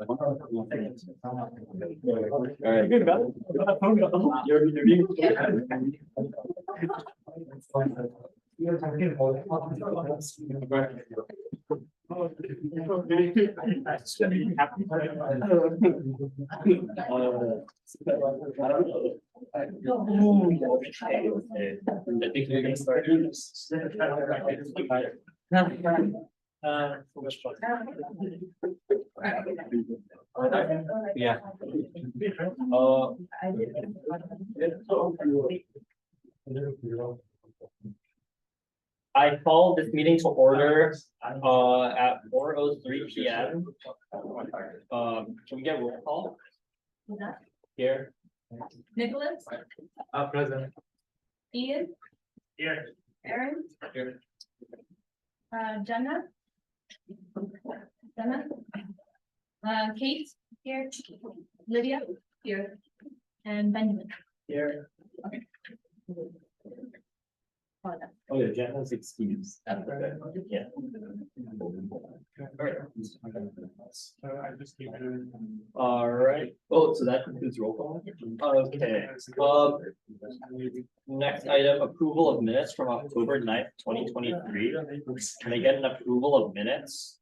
right, good about I think we're gonna start. Yeah. I call this meeting to order at 4:03 p.m. Can we get roll call? Here. Nicholas, Present. Ian, Here. Aaron, Here. Jenna, Kate, here, Lydia, here, and Benjamin. Here. Okay. Oh yeah, Jenna's excused. Yeah. All right. Oh, so that concludes roll call. Okay. Next item, approval of minutes from October 9th, 2023. Can I get an approval of minutes?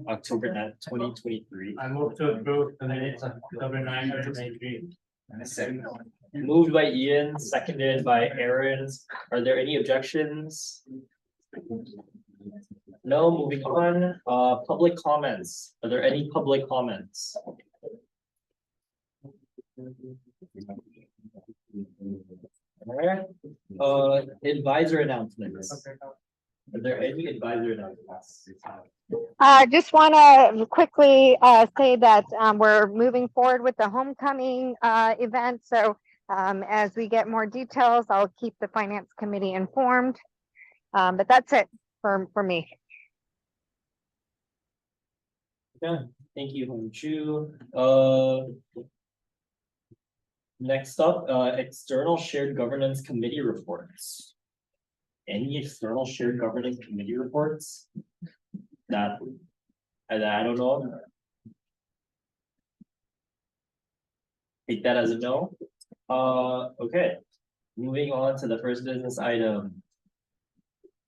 October 9th, 2023. I move to approve the minutes of October 9th, 2023. Moved by Ian, seconded by Aaron. Are there any objections? No, moving on. Public comments. Are there any public comments? Alright. Advisor announcements. Are there any advisor announcements? Just want to quickly say that we're moving forward with the homecoming event. So as we get more details, I'll keep the finance committee informed. But that's it for me. Yeah, thank you, Hong Chu. Next up, external shared governance committee reports. Any external shared governance committee reports? That I don't know. Take that as a no. Okay. Moving on to the first business item.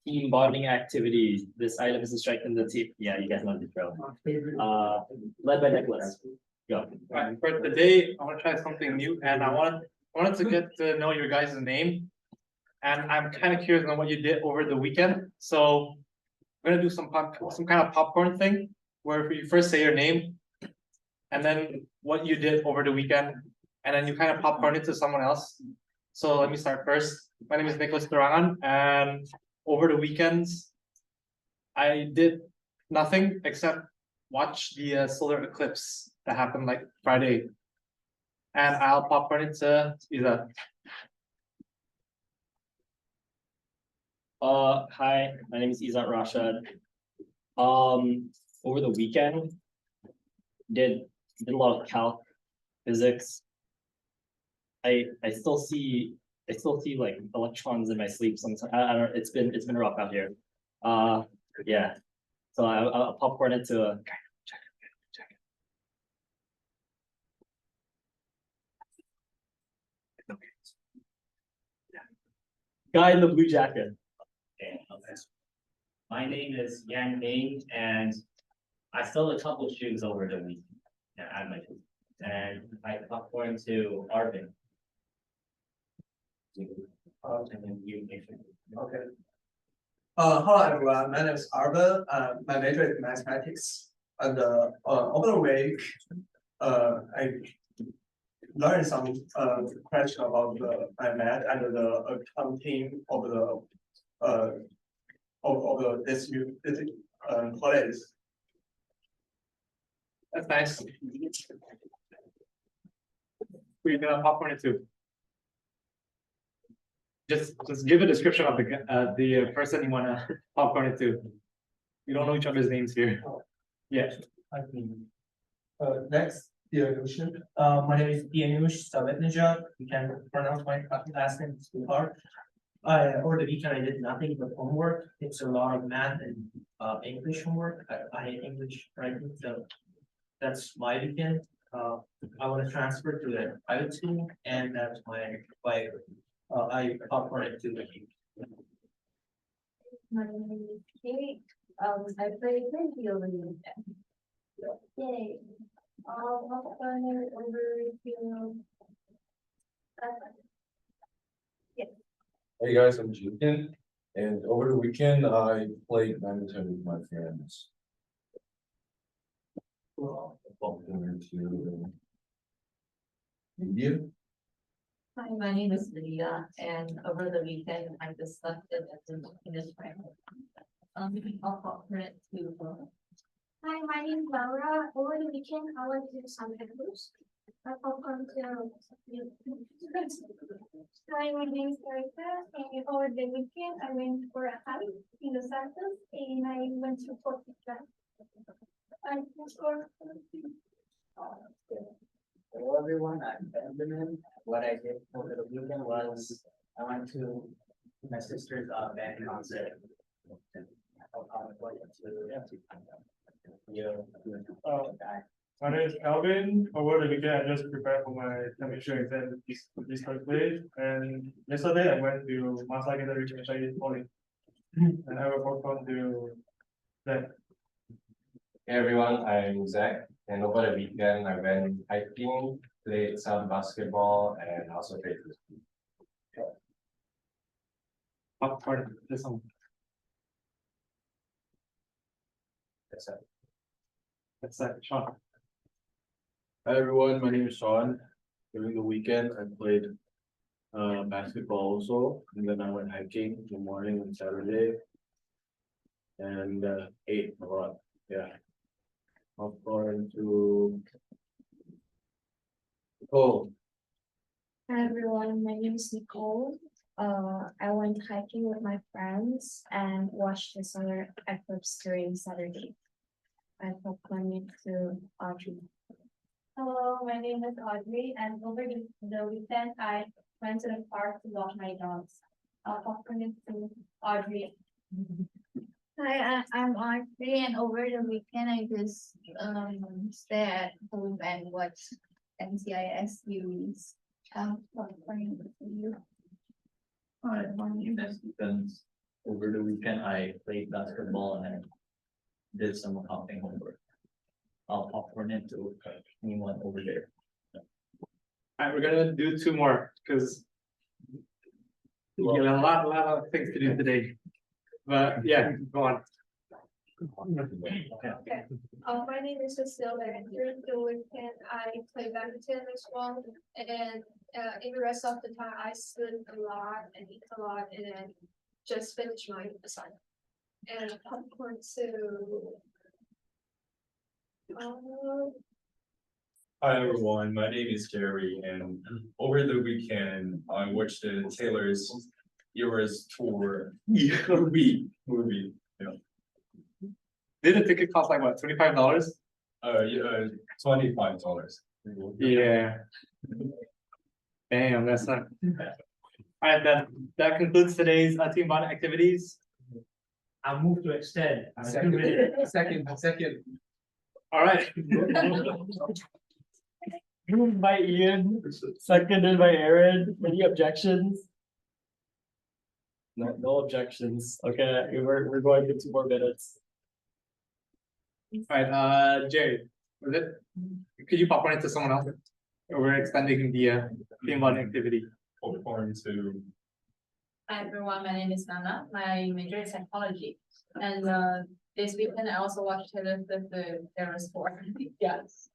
Team bonding activities. This item is to strengthen the team. Yeah, you guys know the drill. Led by Nicholas. Go. Right, for today, I want to try something new, and I wanted to get to know your guys' name. And I'm kind of curious on what you did over the weekend. So we're gonna do some kind of popcorn thing where you first say your name and then what you did over the weekend, and then you kind of popcorn it to someone else. So let me start first. My name is Nicholas Turangan, and over the weekends I did nothing except watch the solar eclipse that happened like Friday. And I'll popcorn it to Iza. Hi, my name is Izzat Rashad. Over the weekend, did a lot of calc, physics. I still see like electrons in my sleep sometimes. I don't. It's been rough out here. Yeah. So I'll popcorn it to a guy in the blue jacket. Okay. My name is Yang Ming, and I sold a couple shoes over the week. Yeah, and I popcorn to Arvin. And then you. Okay. Hello everyone. My name is Arvin. My major is mathematics. And over the week, I learned some question about the math and the accounting of this college. That's nice. Who are you gonna popcorn it to? Just give a description of the person you wanna popcorn it to. We don't know each other's names here. Yeah. Next, Dianush. My name is Dianush Savetnija. You can pronounce my last name too hard. Over the weekend, I did nothing but homework. It's a lot of math and English homework. I hate English writing, so that's my weekend. I want to transfer to the private school, and that's my I offer it to the. My name is Kate. I play Frisbee over the weekend. Yay. I'll turn it over to. Hey guys, I'm Julian, and over the weekend I played badminton with my friends. Bumped into India. Hi, my name is Lydia, and over the weekend, I just left it at the finish my. I'll offer it to. Hi, my name is Laura. Over the weekend, I went to Santa Cruz. I welcome to. Hi, my name is Erica, and over the weekend, I went for a hike in Los Santos, and I went to Fort Pica. Hello everyone, I'm Benjamin. What I did over the weekend was I went to my sister's band concert. My name is Calvin. Over the weekend, I just prepared for my chemistry exam this Thursday. And yesterday, I went to Master Secondary Chinese College. And I will postpone to that. Hey everyone, I'm Zach, and over the weekend I went hiking, played some basketball, and also played frisbee. Popcorn, this one. That's it. That's Sean. Hi everyone, my name is Sean. During the weekend, I played basketball also, and then I went hiking in the morning on Saturday. And ate a lot, yeah. Popcorn to. Oh, Hi everyone, my name is Nicole. I went hiking with my friends and watched the solar eclipse during Saturday. I welcome to Audrey. Hello, my name is Audrey, and over the weekend I went to the park to walk my dogs. Welcome to Audrey. Hi, I'm Audrey, and over the weekend, I just stay at home and watch NCIS series. Offering to you. Hi, my name is Ethan. Over the weekend, I played basketball and did some accounting homework. I'll popcorn it to anyone over there. Alright, we're gonna do two more, because we got a lot of things to do today. But yeah, go on. Okay. My name is Cecilia, and during the weekend I play badminton as well. And in the rest of the time, I sleep a lot and eat a lot, and then just finish my assignment. And popcorn to. Hi everyone, my name is Gary, and over the weekend I watched the Taylor's Eras tour movie. Did the ticket cost like what, $25? Yeah, $25. Yeah. Damn, that's not. Alright, that concludes today's team bonding activities. I move to extend. Second. Alright. Moved by Ian, seconded by Aaron. Any objections? No objections. Okay, we're going to 2 more minutes. Alright, Jerry, was it? Could you pop one into someone else? We're extending the team bonding activity. Popcorn to. Hi everyone, my name is Nana. My major is psychology, and this weekend I also watched Taylor Swift the Eras tour. Yes.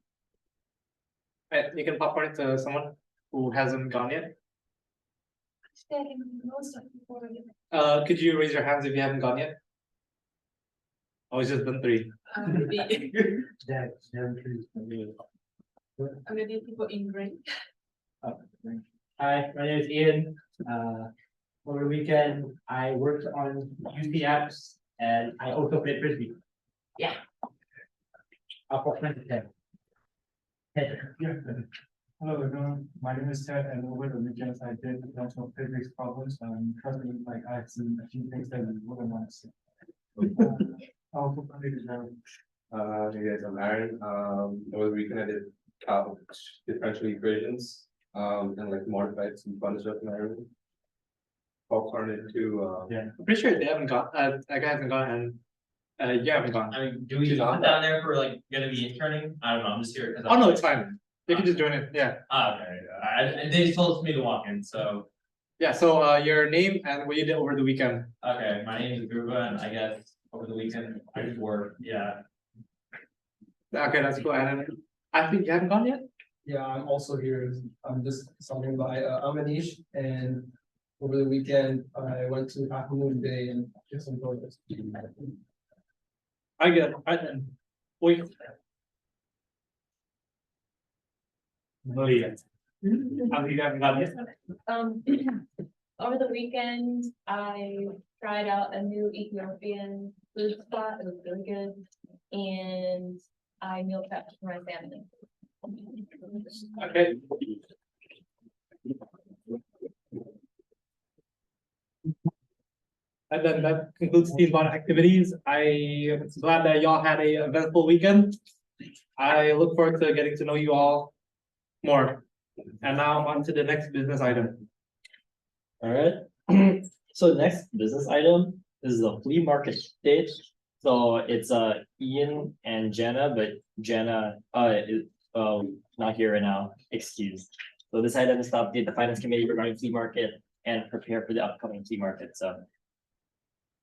Alright, you can pop one into someone who hasn't gone yet. Could you raise your hands if you haven't gone yet? I was just done 3. Maybe people in green. Hi, my name is Ian. Over the weekend, I worked on UC apps and I also played frisbee. Yeah. I'll put 10. Hello, everyone. My name is Ted, and over the weekends I did national physics problems. Trust me, like I've seen a few things that you wouldn't want to see. I'll put my name down. Hey guys, I'm Aaron. Over the weekend I did calc differential equations, and like modified some fun stuff in Ireland. Popcorn into, Yeah, I'm pretty sure they haven't gone. That guy hasn't gone, and you haven't gone. I mean, do we put down there for like gonna be interning? I don't know, I'm just here because. Oh no, it's fine. You can just join it. Yeah, Okay, they just told me to walk in, so, yeah. So your name and what you did over the weekend. okay, my name is Gruba, and I guess over the weekend, I just work, yeah. Okay, that's cool. And I think you haven't gone yet. Yeah, I'm also here. I'm just stopping by. I'm Anish, and over the weekend I went to Afternoon Day and did some photos. I get. I then. Wait. No, yet. I think you haven't gone yet. Over the weekend, I tried out a new Ethiopian food spot. It was really good. And I meal prepped for my family. Okay. And then that concludes Team Bond activities. I'm glad that y'all had a eventful weekend. I look forward to getting to know you all more. And now on to the next business item. Alright, so the next business item is the flea market update. So it's Ian and Jenna, but Jenna is not here right now, excused. So this item is to update the finance committee regarding flea market and prepare for the upcoming flea market, so.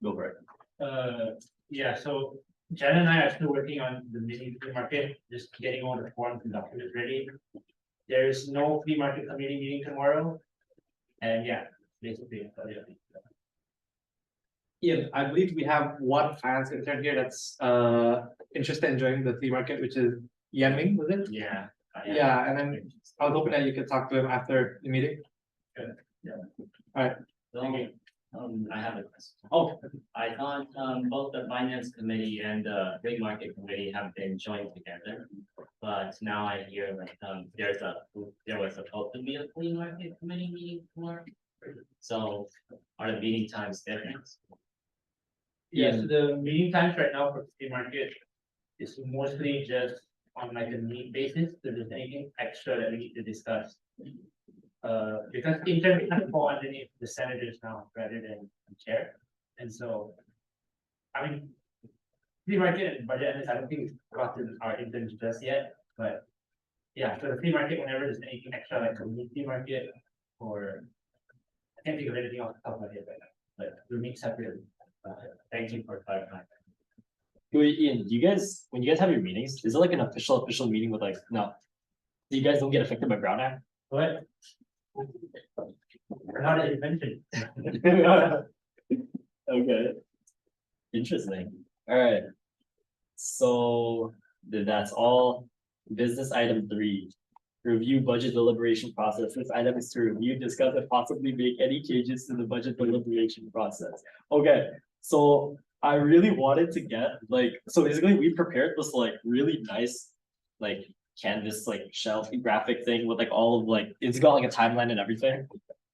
Go for it. Yeah, so Jen and I are still working on the mini flea market, just getting all the forms and documents ready. There's no flea market committee meeting tomorrow. And yeah, basically. Ian, I believe we have one finance intern here that's interested in joining the flea market, which is Yan Ming, was it? Yeah. Yeah, and then I was hoping that you could talk to him after the meeting. I have a question. Oh, I thought, both the finance committee and the big market committee have been joined together. But now I hear like, there was supposed to be a flea market committee meeting tomorrow. So are the meeting times different? Yeah, so the meeting times right now for flea market is mostly just on like a need basis, so there's anything extra that we need to discuss. Because intern kind of fall underneath the senators now rather than the chair, and so. I mean. Flea market and budget, and I don't think we've gotten our interns just yet, but. Yeah, so the flea market, whenever there's anything extra like community market or. I can't think of anything off the top of my head right now, but we meet separately. Thank you for clarifying. Wait, Ian, do you guys, when you guys have your meetings, is it like an official meeting with like, no? You guys don't get affected by Brown Act? What? How did it mention? Okay. Interesting, alright. So that's all. Business item 3. Review budget deliberation process. This item is to review, discuss, and possibly make any changes to the budget deliberation process. Okay, so I really wanted to get like, so basically we prepared this like really nice, like canvas, like shelf graphic thing with like all of like, it's got like a timeline and everything.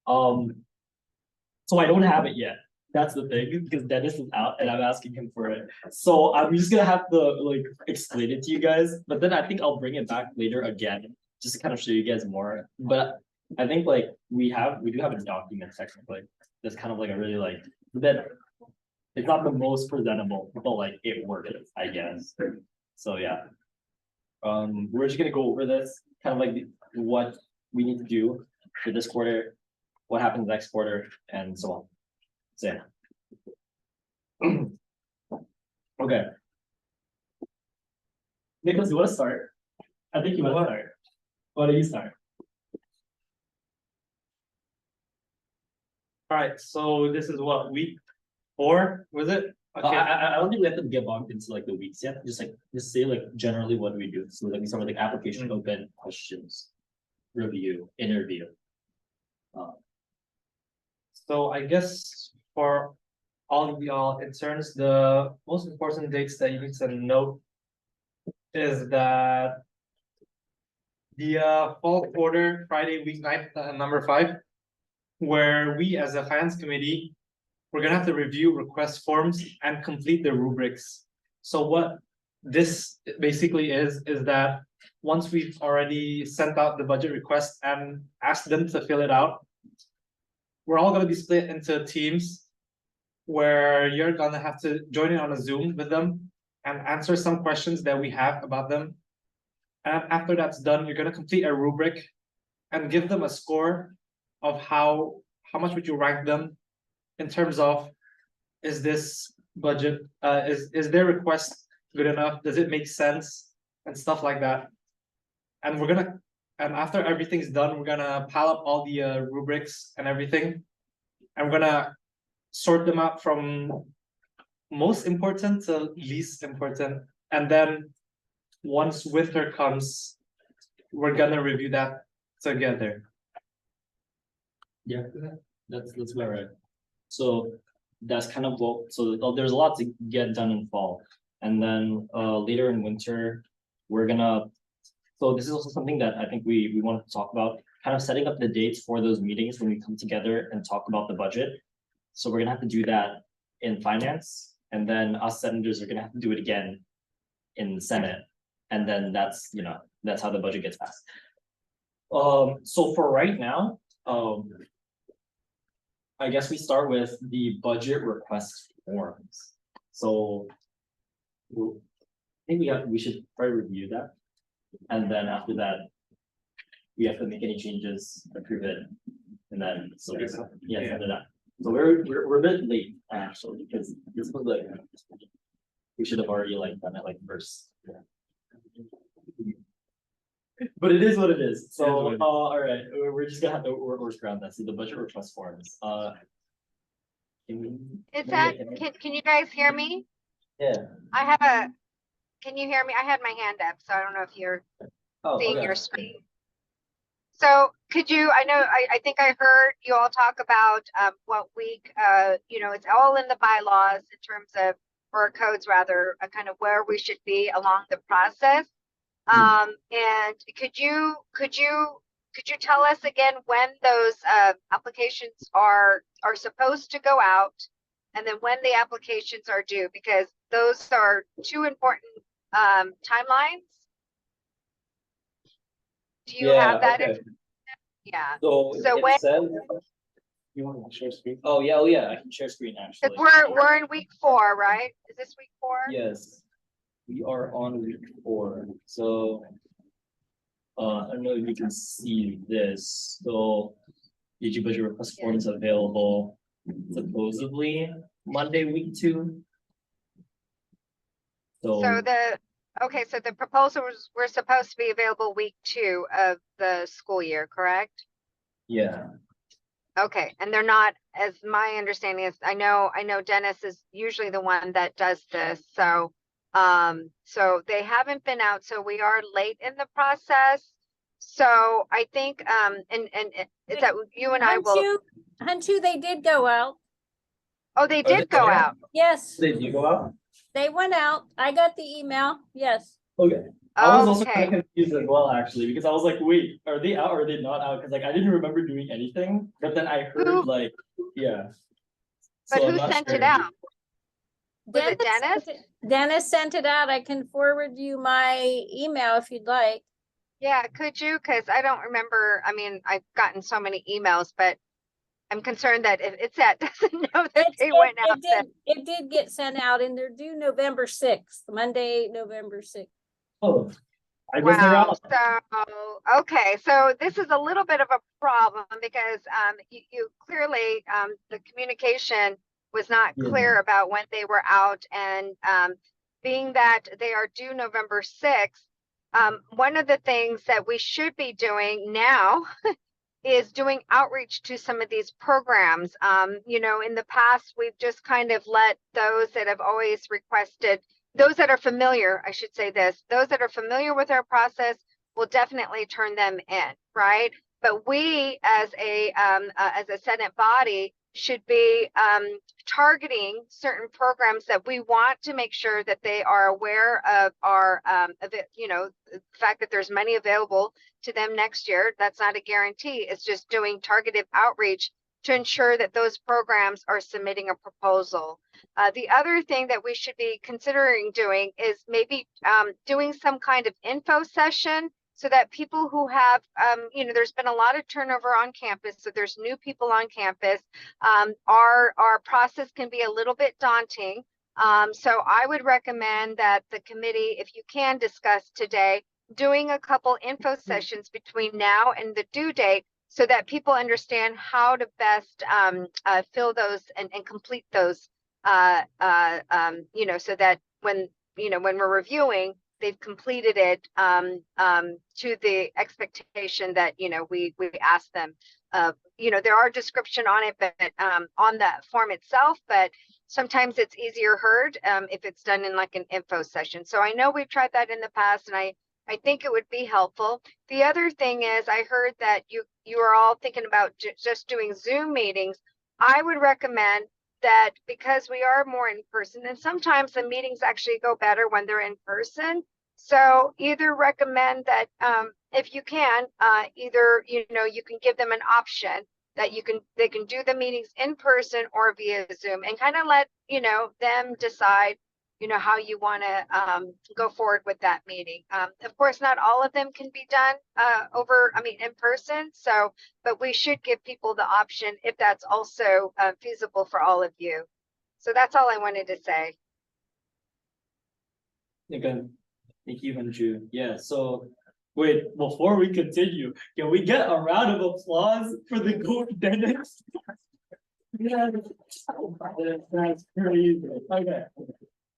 So I don't have it yet. That's the thing, because Dennis is out and I'm asking him for it. So I'm just gonna have to like explain it to you guys, but then I think I'll bring it back later again, just to kind of show you guys more. But I think like we do have a document technically. That's kind of like a really like, that it's not the most presentable, but like it works, I guess. So yeah. We're just gonna go over this, kind of like what we need to do for this quarter, what happens next quarter, and so on. So yeah. Okay. Nicholas, you wanna start? I think you wanna start. Why don't you start? alright, so this is what, week 4, was it? Okay, I don't think we have to get bogged into like the weeks yet. Just say like generally what do we do. So like we start with like application open, questions, review, interview. so I guess for all of y'all interns, the most important dates that you need to note is that the fall quarter Friday weeknight, number 5, where we as a finance committee, we're gonna have to review request forms and complete the rubrics. So what this basically is that once we've already sent out the budget request and asked them to fill it out, we're all gonna be split into teams where you're gonna have to join in on a Zoom with them and answer some questions that we have about them. And after that's done, you're gonna complete a rubric and give them a score of how much would you rank them in terms of, is this budget, is their request good enough? Does it make sense? And stuff like that. And after everything's done, we're gonna pile up all the rubrics and everything. And we're gonna sort them out from most important to least important. And then once winter comes, we're gonna review that together. Yeah, that's about right. So that's kind of what, so there's a lot to get done in fall. And then later in winter, we're gonna, so this is also something that I think we wanted to talk about, kind of setting up the dates for those meetings when we come together and talk about the budget. So we're gonna have to do that in finance, and then us senators are gonna have to do it again in the Senate. And then that's, you know, that's how the budget gets passed. So for right now, I guess we start with the budget request forms. So I think we should probably review that. And then after that, we have to make any changes, approve it, and then so yeah, send it out. So we're a bit late actually, because this was like, we should have already like done it like first. But it is what it is. So all right, we're just gonna have to work around that. So the budget request forms. Is that, can you guys hear me? Yeah. Can you hear me? I had my hand up, so I don't know if you're seeing Okay. your screen. So could you, I think I heard you all talk about what week, it's all in the bylaws in terms of, or codes rather, kind of where we should be along the process. And could you tell us again when those applications are supposed to go out, and then when the applications are due, because those are two important timelines. Do you have that? Okay. Yeah. So So when, you want to share screen? Oh yeah, I can share screen actually. we're in week 4, right? Is this week 4? Yes, we are on week 4. So I don't know if you can see this. So DG budget request forms available supposedly Monday week 2. So so the proposals were supposed to be available week 2 of the school year, correct? yeah. Okay, and they're not, as my understanding is, I know Dennis is usually the one that does this, so so they haven't been out, so we are late in the process. So I think and is that you and I will. Hunchu, they did go out. Oh, they did go out. Yes, Did you go out? they went out. I got the email. Yes. Okay. I was also kind Okay. of confused as well, actually, because I was like, wait, are they out or are they not out? Because like I didn't remember doing anything, but then I heard like, yeah. But So I'm who not sent sure. it out? Was it Dennis? Dennis sent it out. I can forward you my email if you'd like. Yeah, could you? Because I don't remember. I mean, I've gotten so many emails, but I'm concerned that if it's that doesn't know that they went out. It did get sent out, and they're due November 6th, Monday, November 6th. Oh, I guess they're Wow. out. So, okay, so this is a little bit of a problem because you clearly the communication was not clear about when they were out, and being that they are due November 6th, one of the things that we should be doing now is doing outreach to some of these programs. In the past, we've just kind of let those that have always requested, those that are familiar, I should say this, those that are familiar with our process will definitely turn them in, right? But we as a Senate body should be targeting certain programs that we want to make sure that they are aware of our, the fact that there's money available to them next year. That's not a guarantee. It's just doing targeted outreach to ensure that those programs are submitting a proposal. The other thing that we should be considering doing is maybe doing some kind of info session so that people who have, there's been a lot of turnover on campus, so there's new people on campus. Our process can be a little bit daunting. So I would recommend that the committee, if you can discuss today, doing a couple info sessions between now and the due date so that people understand how to best fill those and complete those, so that when we're reviewing, they've completed it to the expectation that, we ask them. There are description on it, but on the form itself, but sometimes it's easier heard if it's done in like an info session. So I know we've tried that in the past, and I think it would be helpful. The other thing is, I heard that you are all thinking about just doing Zoom meetings. I would recommend that, because we are more in person, and sometimes the meetings actually go better when they're in person. So either recommend that if you can, either you can give them an option that they can do the meetings in person or via Zoom, and kind of let them decide how you want to go forward with that meeting. Of course, not all of them can be done in person. So, but we should give people the option if that's also feasible for all of you. So that's all I wanted to say. Again, thank you, Manju. Yeah, so wait, before we continue, can we get a round of applause for the goat dentist? Yeah, that's crazy. Okay.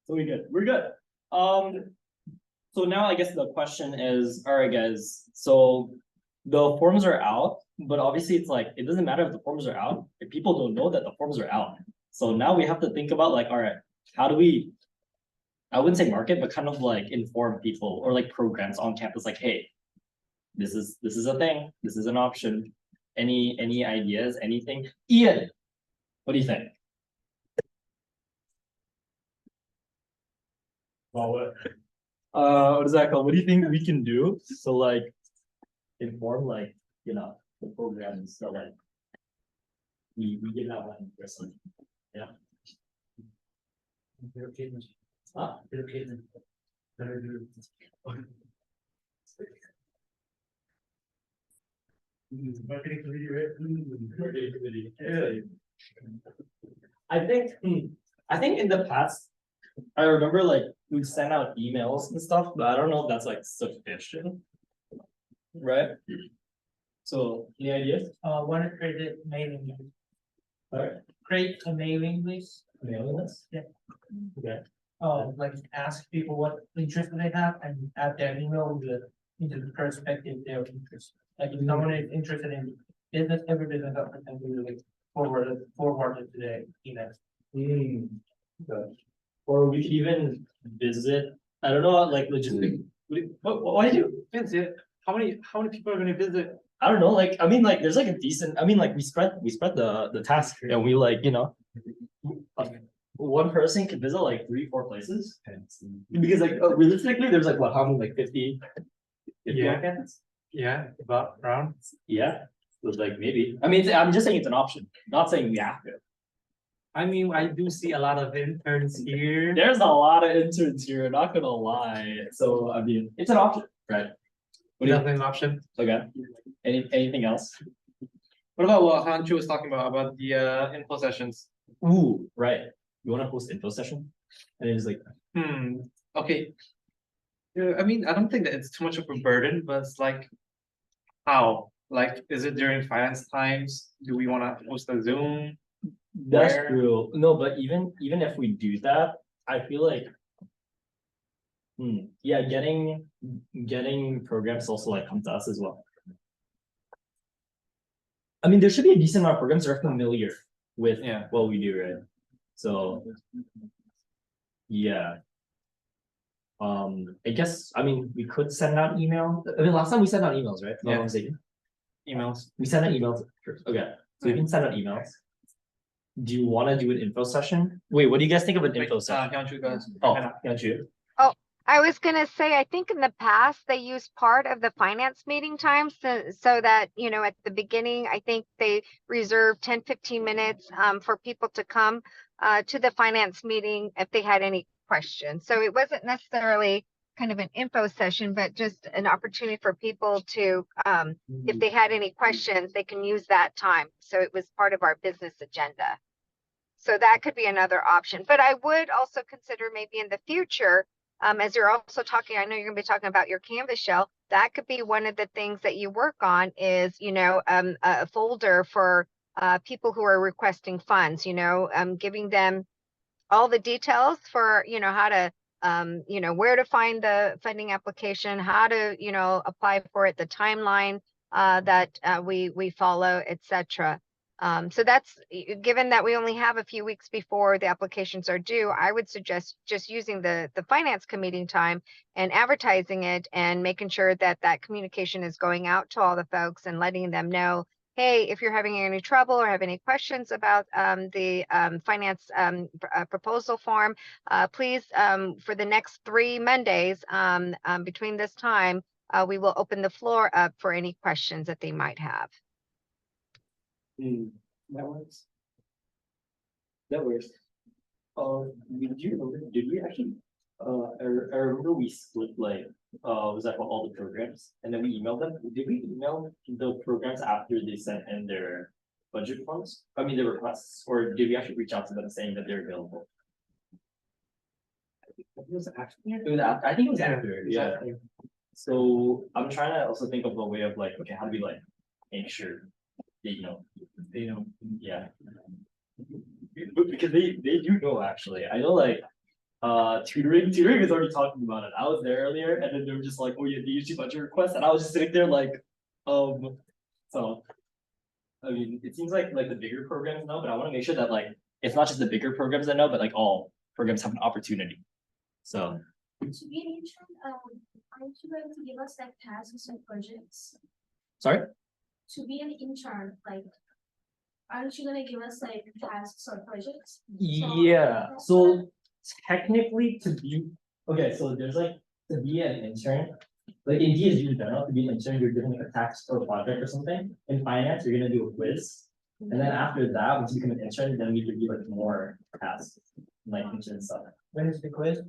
So we're good. So now I guess the question is, all right, guys, so the forms are out, but obviously it's like, it doesn't matter if the forms are out if people don't know that the forms are out. So now we have to think about like, all right, how do we, I wouldn't say market, but kind of like inform people or like programs on campus, like, hey, this is a thing, this is an option. Any ideas, anything? Ian, what do you think? What is that called? What do you think we can do? So like inform like, the programs that like we get that one person. Yeah. Ah, I think in the past, I remember like we sent out emails and stuff, but I don't know if that's like sufficient. Right? So any ideas? Want to create a mailing list? Alright. Create a mailing list. Mailing list? Yeah. Okay. Like ask people what interest they have and add their email into the perspective their interest. Like if someone is interested in business, every business opportunity will be forwarded to the email. Okay. Or we could even visit, I don't know, like logistic. Why do you Visit? How many people are gonna visit? I don't know, like, I mean, like, there's like a decent, I mean, like, we spread the task and we like, one person could visit like 3-4 places. Because like, realistically, there's like, what, how many, like 50? Yeah. Candidates? Yeah, about around. Yeah, so it's like, maybe, I mean, I'm just saying it's an option, not saying we have to. I mean, I do see a lot of interns here. There's a lot of interns here, not gonna lie, so, I mean, it's an option, right? What do you Definitely an option. Okay, anything else? What about what Hanchu was talking about the info sessions? Ooh, right. You wanna host info session? And it's like, Okay. Yeah, I mean, I don't think that it's too much of a burden, but it's like, how? Like, is it during finance times? Do we want to host a Zoom? that's Where? true. No, but even if we do that, I feel like, yeah, getting programs also like come to us as well. I mean, there should be a decent amount of programs that are familiar with what we do, right? So, yeah. I guess, I mean, we could send out email. I mean, last time we sent out emails, right? Yeah. I'm saying. Emails. We sent out emails first. Okay, so we can send out emails. do you wanna do an info session? Wait, what do you guys think of an info session? Hyunchu guys. Oh, got you. I was gonna say, I think in the past, they used part of the finance meeting time so that, you know, at the beginning, I think they reserved 10-15 minutes for people to come to the finance meeting if they had any questions. So it wasn't necessarily kind of an info session, but just an opportunity for people to, if they had any questions, they can use that time. So it was part of our business agenda. So that could be another option, but I would also consider maybe in the future, as you're also talking, I know you're gonna be talking about your Canvas shell. That could be one of the things that you work on is, you know, a folder for people who are requesting funds, you know, giving them all the details for, you know, how to, you know, where to find the funding application, how to, you know, apply for it, the timeline that we follow, etc. So that's, given that we only have a few weeks before the applications are due, I would suggest just using the finance committee time and advertising it and making sure that that communication is going out to all the folks and letting them know, hey, if you're having any trouble or have any questions about the finance proposal form, please, for the next 3 Mondays between this time, we will open the floor up for any questions that they might have. That works. That works. Did we actually, I remember we split like, was that for all the programs? And then we emailed them. Did we email the programs after they sent in their budget forms? I mean, their requests, or did we actually reach out to them saying that they're available? I think it was after, yeah. So I'm trying to also think of a way of like, okay, how do we like make sure they know, yeah. Because they do know actually. I know like tutoring is already talking about it. I was there earlier and then they were just like, oh yeah, they usually budget requests, and I was just sitting there like, so I mean it seems like the bigger programs know, but I want to make sure that like it's not just the bigger programs that know, but like all programs have an opportunity. So To be an intern, aren't you going to give us like tasks and projects? sorry? To be an intern, like, aren't you gonna give us like tasks or projects? Yeah, so technically to be, okay, so there's like to be an intern, like in DSG in general, to be an intern, you're doing like a task or project or something. In finance, you're gonna do a quiz. And then after that, once you become an intern, then we give you like more tasks, like intern stuff. When is the quiz?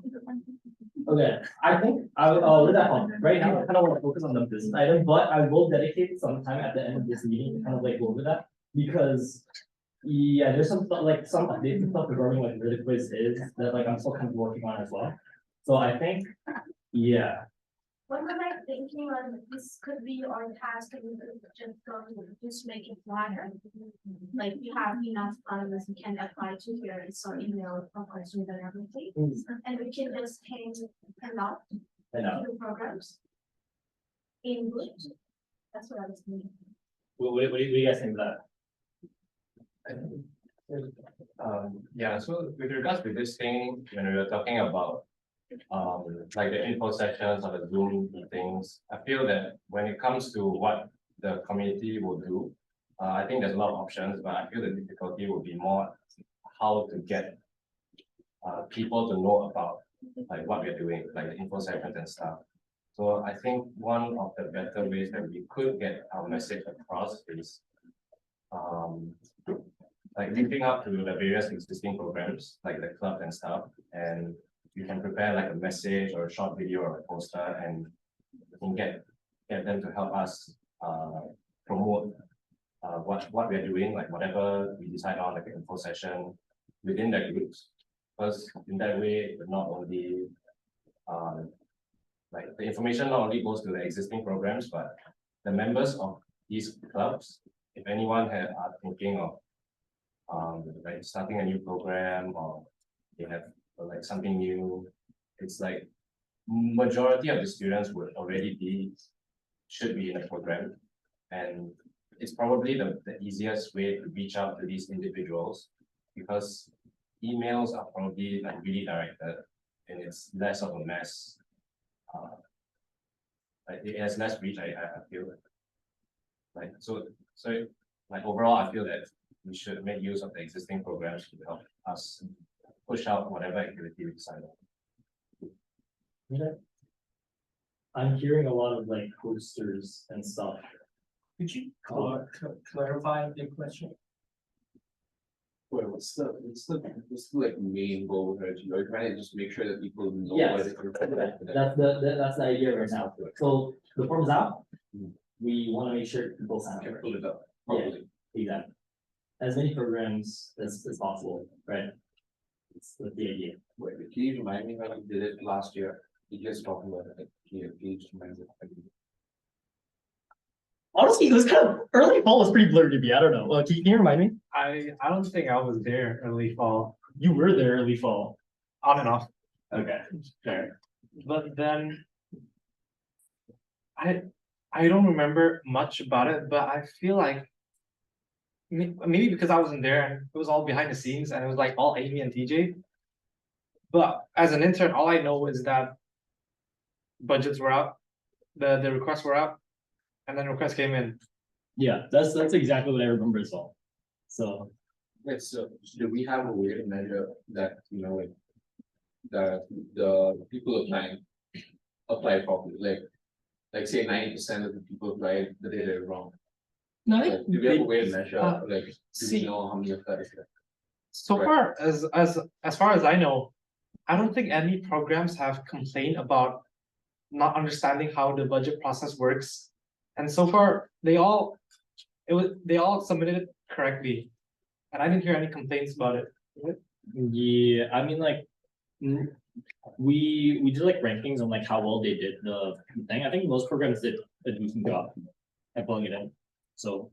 Okay, I think where's that from? Right now, I kind of want to focus on the business item, but I will dedicate some time at the end of this meeting to kind of like go over that. Because yeah, there's some like some updates and stuff regarding like where the quiz is that like I'm still kind of working on as well. So I think, yeah. What am I thinking on, this could be our task and we could just go to just make it flatter. Like we have enough time as we can apply to here, and so email questions and everything. And we can just hang up the programs. In good. That's what I was thinking. What do you guys think of that? Yeah, so with regards to this thing, when we were talking about like the info sessions or the Zoom meetings, I feel that when it comes to what the community will do, I think there's a lot of options, but I feel the difficulty will be more how to get people to know about like what we're doing, like the info sessions and stuff. So I think one of the better ways that we could get our message across is like linking up to the various existing programs, like the club and stuff, and you can prepare like a message or a short video or a poster, and you can get them to help us promote what we're doing, like whatever we decide on, like an info session within the groups. Because in that way, it will not only like the information not only goes to the existing programs, but the members of these clubs, if anyone are thinking of like starting a new program, or they have like something new, it's like majority of the students should be in a program, and it's probably the easiest way to reach out to these individuals, because emails are probably like really directed and it's less of a mess. Like it has less reach, I feel like so like overall I feel that we should make use of the existing programs to help us push out whatever activity we decide on. I'm hearing a lot of like posters and stuff. Could you clarify the question? Wait, what's the like main goal here? You're trying to just make sure that people know Yes. what it is. That's the idea right now. So the form's out. We want to make sure people sign Can up. pull it up Yeah. properly. Exactly. As many programs as possible, right? That's the idea. Wait, can you remind me how you did it last year? You guys talking about it, can you just remind me? Honestly, it was kind of early fall was pretty blurry to me. I don't know. Can you remind me? I don't think I was there early fall, You were there early fall. on and off, Okay, fair. but then. I don't remember much about it, but I feel like. Maybe because I wasn't there, it was all behind the scenes and it was like all Amy and TJ. But as an intern, all I know is that. Budgets were out, the requests were out, and then requests came in. Yeah, that's exactly what I remember as well. So Wait, so do we have a way to measure that, like, the people apply properly, like say 90% of the people applied, they did it wrong? no, Like, do we have a way to measure, like, do see- we know how many of that is there? So Right. far as far as I know, I don't think any programs have complained about not understanding how the budget process works. And so far, they all submitted it correctly. And I didn't hear any complaints about it. yeah, I mean like we did like rankings on like how well they did the thing. I think most programs did a decent job at pulling it in. So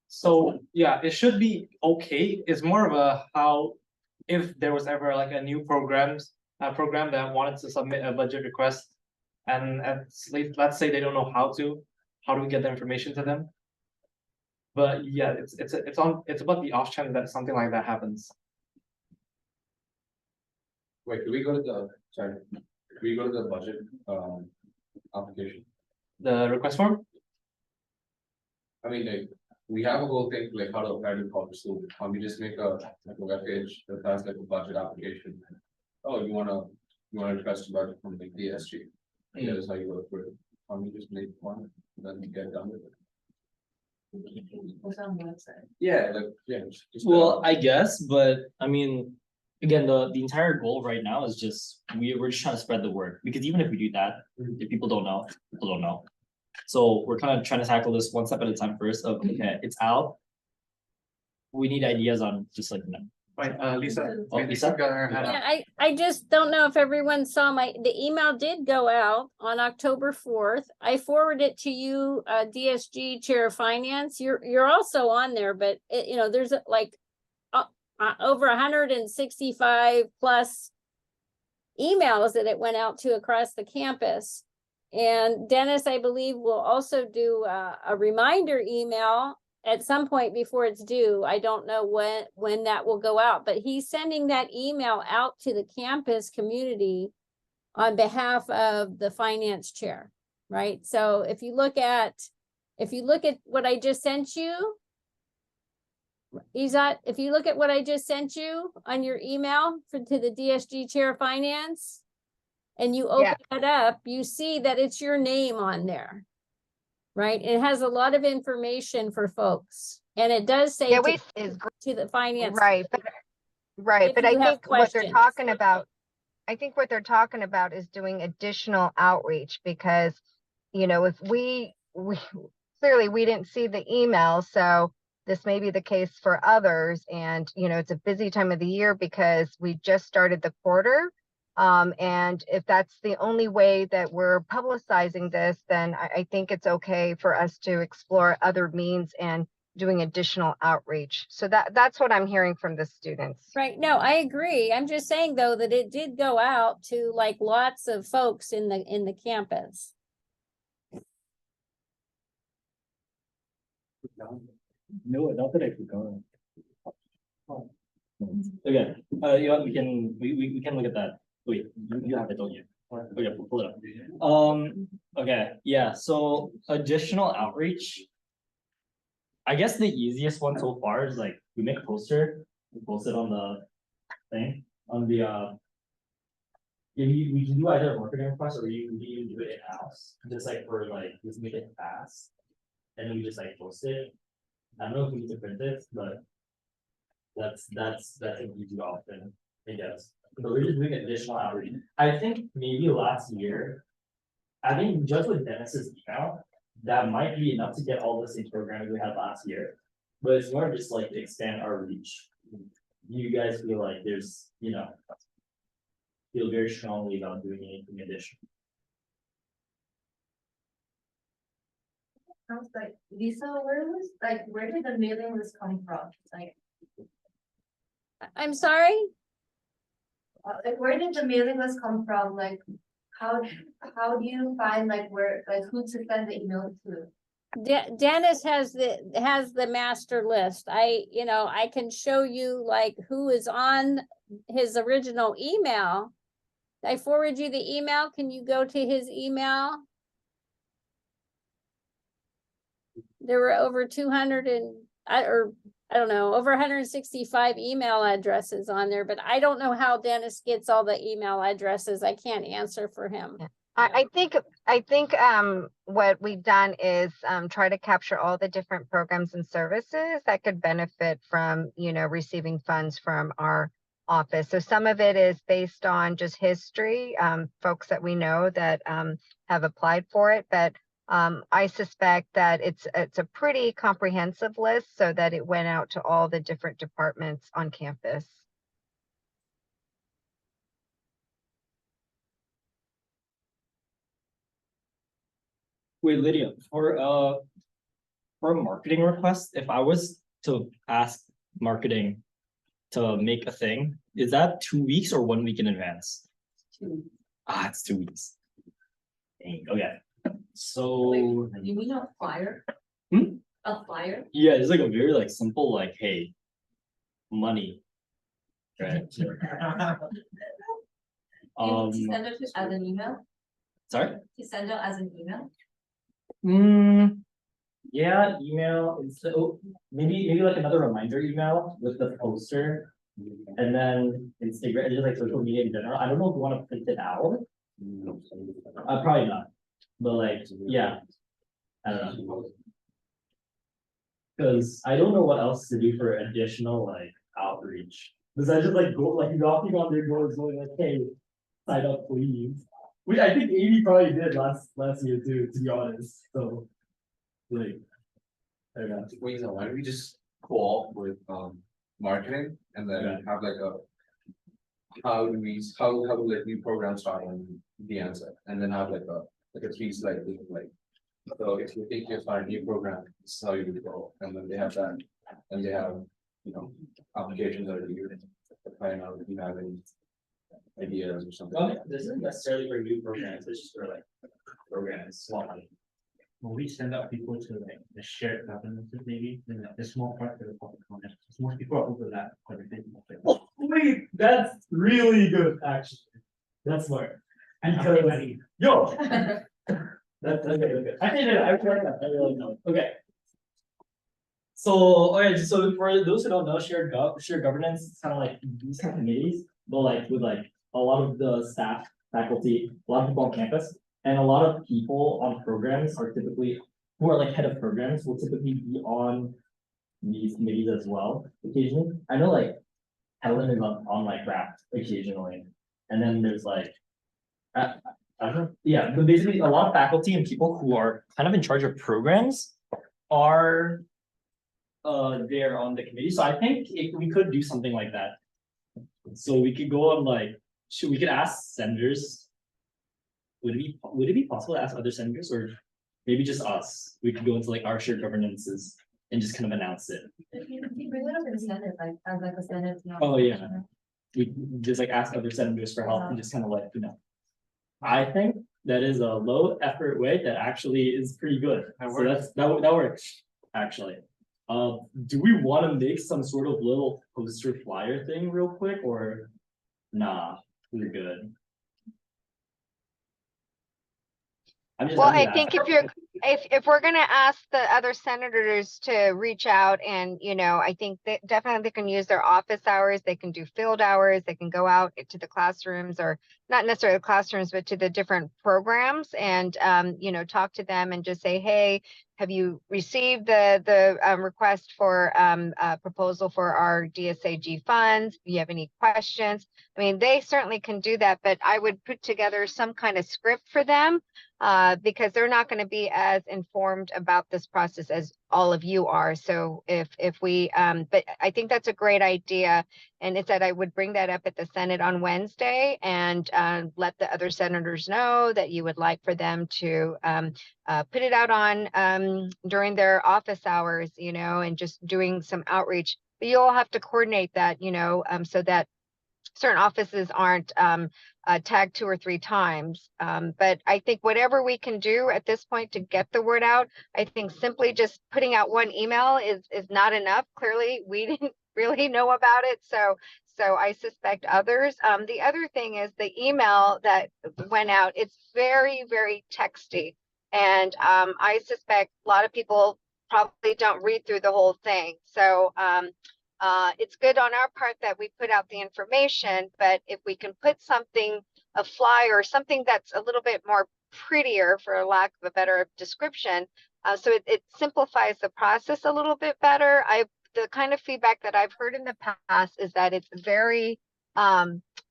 So yeah, it should be okay. It's more of a how, if there was ever like a new program that wanted to submit a budget request. And let's say they don't know how do we get the information to them? But yeah, it's about the off chance that something like that happens. Wait, do we go to the budget, application? The request form? I mean, like, we have a whole thing, like, how to apply to college, so, we just make a web page that has like a budget application. Oh, you wanna request a budget from like DSG, and that is how you go through it, we just make one, then get done with it. Yeah, like, yeah. just, well, I guess, but I mean, again, the entire goal right now is just we're just trying to spread the word, because even if we do that, if people don't know, people don't know. So we're kind of trying to tackle this one step at a time first of, okay, it's out. We need ideas on just like, Right, Lisa. Oh, Lisa? got her hand up. Yeah, I just don't know if everyone saw the email did go out on October 4th. I forwarded it to you, DSG Chair of Finance. You're also on there, but there's like over 165 plus emails that it went out to across the campus. And Dennis, I believe, will also do a reminder email at some point before it's due. I don't know when that will go out, but he's sending that email out to the campus community on behalf of the finance chair, right? So if you look at what I just sent you, Izat, if you look at what I just sent you on your email to the DSG Chair of Finance, and you open it up, you see that it's your name on there, right? It has a lot of information for folks, and it does say to the finance. Right, If but you I have think what they're questions. talking about, is doing additional outreach, because, if we clearly we didn't see the email, so this may be the case for others, and, it's a busy time of the year because we just started the quarter. And if that's the only way that we're publicizing this, then I think it's okay for us to explore other means and doing additional outreach. So that's what I'm hearing from the students. Right, no, I agree. I'm just saying though that it did go out to like lots of folks in the campus. no, not that I could go. Okay, we can look at that. Wait, you have it, don't you? Okay, pull it up. Okay, yeah, so additional outreach. I guess the easiest one so far is like, we make a poster, we post it on the thing, on the we can do either a marketing request or we can do it in-house, just like for like, just make it fast. And then we just like post it. I don't know if we need to print it, but that's an easy option, I guess. But we're just doing additional outreach. I think maybe last year, I think just with Dennis's email, that might be enough to get all the same programs we had last year. But it's more just like to expand our reach. You guys feel like there's, you know, feel very strongly about doing anything additional. Sounds like, Lisa, where did the mailing list come from? Like, I'm sorry? where did the mailing list come from? Like, how do you find like who to send the email to? Dennis has the master list. I can show you like who is on his original email. I forward you the email. Can you go to his email? There were over 200 I don't know, over 165 email addresses on there, but I don't know how Dennis gets all the email addresses. I can't answer for him. I think what we've done is try to capture all the different programs and services that could benefit from, receiving funds from our office. So some of it is based on just history, folks that we know that have applied for it, but I suspect that it's a pretty comprehensive list so that it went out to all the different departments on campus. Wait, Lydia, for a marketing request, if I was to ask marketing to make a thing, is that 2 weeks or 1 week in advance? 2. It's 2 weeks. Dang, okay. So Wait, you mean a flyer? Hmm? A flyer? yeah, it's like a very like simple like, hey, money. Right. You send it as an email? Sorry? You send it as an email? Yeah, email, maybe like another reminder email with the poster. And then Instagram, just like social media in general. I don't know if you want to print it out. Probably not. But like, yeah. I don't know. Because I don't know what else to do for additional like outreach. Because I just like go like knocking on their doors going like, hey, sign up please. Which I think Amy probably did last year too, to be honest. So like I don't know. Wait, why don't we just co-op with marketing and then Yeah. have like a how do like new programs start on the answer and then have like a 3-slide thing like so if you think you start a new program, this is how you would go and then they have that and they have applications that are used to find out if you have any ideas or something. Well, this isn't necessarily for new programs, it's just for like programs, small money. When we send out people to like the shared governance, maybe, then the small part for the public comment, most people are overlap quite a bit. Oh, wait, that's really good, actually. That's smart. Because, yo. That's okay. I think I really know. Okay. So, so for those who don't know, shared governance is kind of like these kind of committees, but like with like a lot of the staff, faculty, a lot of people on campus, and a lot of people on programs are typically, who are like head of programs, will typically be on these committees as well, occasionally. I know like Helen is on like craft occasionally, and then there's like, I don't know, yeah, but basically a lot of faculty and people who are kind of in charge of programs are there on the committee. So I think we could do something like that. So we could go on like, we could ask senators. Would it be possible to ask other senators or maybe just us? We could go into like our shared governances and just kind of announce it. You bring it up in Senate, like as like a Senate. Oh yeah. We just like ask other senators for help and just kind of like, I think that is a low effort way that actually is pretty good. So that works actually. Do we want to make some sort of little poster flyer thing real quick or nah, we're good. Well, I'm just I think asking. if we're gonna ask the other senators to reach out and, I think that definitely they can use their office hours, they can do field hours, they can go out to the classrooms or not necessarily the classrooms, but to the different programs and, talk to them and just say, hey, have you received the request for a proposal for our DSAG funds? Do you have any questions? I mean, they certainly can do that, but I would put together some kind of script for them because they're not going to be as informed about this process as all of you are. So if we, but I think that's a great idea. And it said I would bring that up at the Senate on Wednesday and let the other senators know that you would like for them to put it out on during their office hours, and just doing some outreach. But you'll have to coordinate that, so that certain offices aren't tagged 2 or 3 times. But I think whatever we can do at this point to get the word out, I think simply just putting out one email is not enough. Clearly, we didn't really know about it. So I suspect others. The other thing is the email that went out, it's very, very texty. And I suspect a lot of people probably don't read through the whole thing. So it's good on our part that we put out the information, but if we can put something, a flyer, something that's a little bit more prettier, for lack of a better description, so it simplifies the process a little bit better. The kind of feedback that I've heard in the past is that it's very,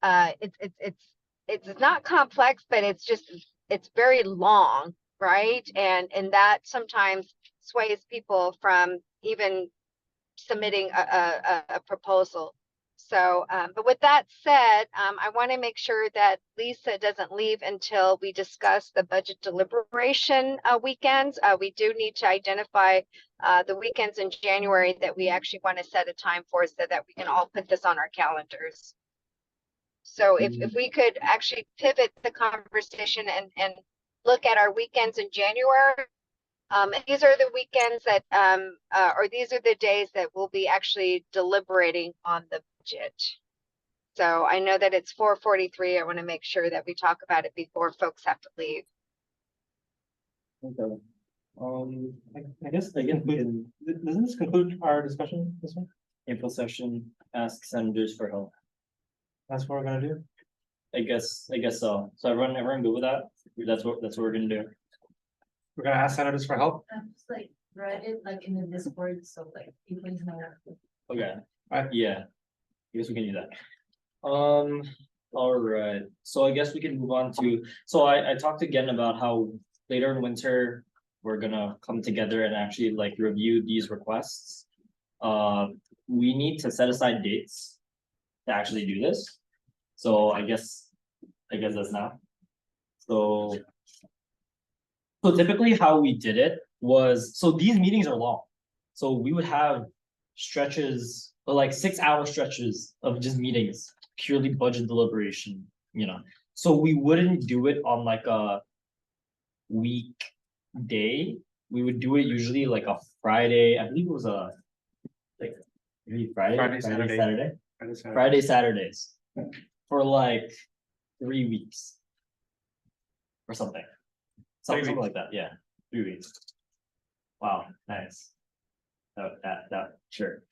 it's not complex, but it's very long, right? And that sometimes sways people from even submitting a proposal. So, but with that said, I want to make sure that Lisa doesn't leave until we discuss the budget deliberation weekends. We do need to identify the weekends in January that we actually want to set a time for so that we can all put this on our calendars. So if we could actually pivot the conversation and look at our weekends in January. These are the weekends that, or these are the days that we'll be actually deliberating on the budget. So I know that it's 4:43. I want to make sure that we talk about it before folks have to leave. Okay. I guess doesn't this conclude our discussion this one? Info session, ask senators for help. That's what we're gonna do. I guess so. So everyone good with that? That's what we're gonna do. We're gonna ask senators for help. Just like write it like in the Discord, so like people know. Okay. Right. Yeah. I guess we can do that. All right. So I guess we can move on to, so I talked again about how later in winter, we're gonna come together and actually like review these requests. We need to set aside dates to actually do this. So I guess that's now. So typically how we did it was, so these meetings are long. So we would have stretches, like 6-hour stretches of just meetings, purely budget deliberation, So we wouldn't do it on like a weekday. We would do it usually like a Friday. I believe it was like maybe Friday, Saturdays for like 3 weeks or something. Something like that, yeah. 3 weeks. Wow, nice. That sure.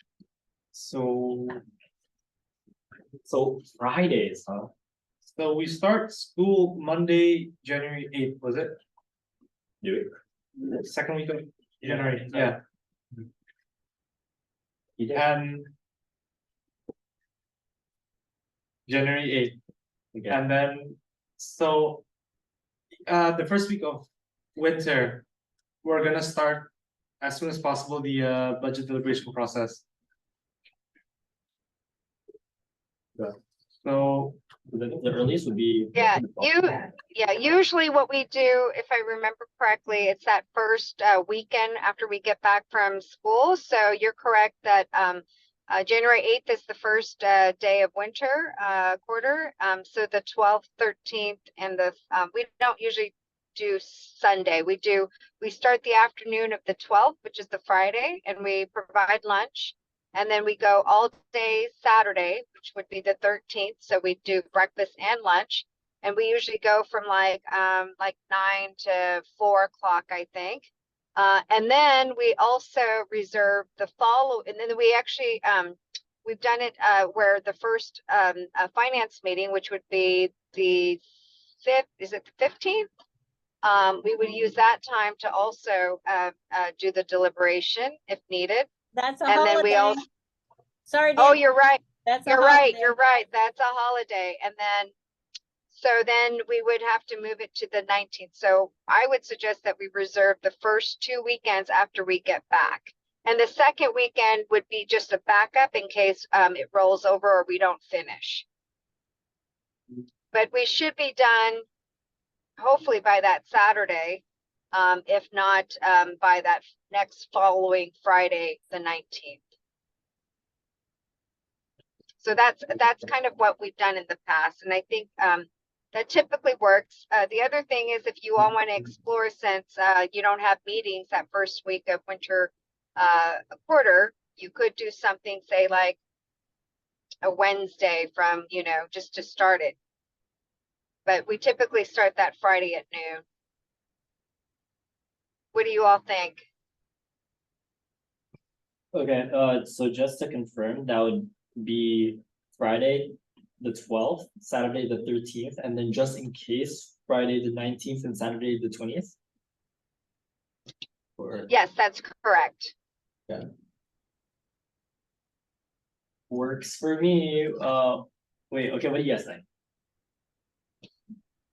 So Fridays, huh? So we start school Monday, January 8th, was it? Do it. Second week of January, yeah. And January 8th. Okay. And then, so the first week of winter, we're gonna start as soon as possible the budget deliberation process. Yeah. So the earliest would be. Usually what we do, if I remember correctly, it's that first weekend after we get back from school. So you're correct that January 8th is the first day of winter quarter. So the 12th, 13th, and the we don't usually do Sunday. We start the afternoon of the 12th, which is the Friday, and we provide lunch. And then we go all day Saturday, which would be the 13th. So we do breakfast and lunch. And we usually go from like 9 to 4 o'clock, I think. And then we also reserve the and then we actually, we've done it, where the first, finance meeting, which would be the 15th? We would use that time to also, do the deliberation if needed. That's a And then we holiday. also, Sorry. oh, Dan. you're right. That's a You're right. holiday. You're right. That's a holiday. And then, so then we would have to move it to the 19th. So I would suggest that we reserve the first 2 weekends after we get back. And the second weekend would be just a backup in case it rolls over or we don't finish. But we should be done hopefully by that Saturday. If not, by that next following Friday, the 19th. So that's kind of what we've done in the past. And I think that typically works. The other thing is if you all want to explore, since you don't have meetings that first week of winter quarter, you could do something, say like a Wednesday from, just to start it. But we typically start that Friday at noon. What do you all think? Okay, so just to confirm, that would be Friday, the 12th, Saturday, the 13th, and then just in case, Friday, the 19th and Saturday, the 20th? Or, Yes, that's correct. yeah. Works for me. Wait, okay, what do you guys think?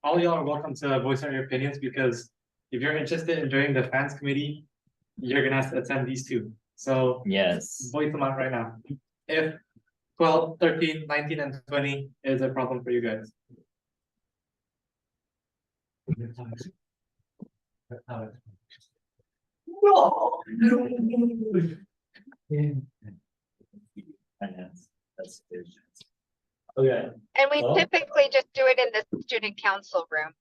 All y'all are welcome to voice out your opinions, because if you're interested in joining the fans committee, you're gonna have to attend these two. So Yes. voice them out right now. If 12, 13, 19, and 20 is a problem for you guys. Finance, that's good. Okay, And we Well- typically just do it in the student council room.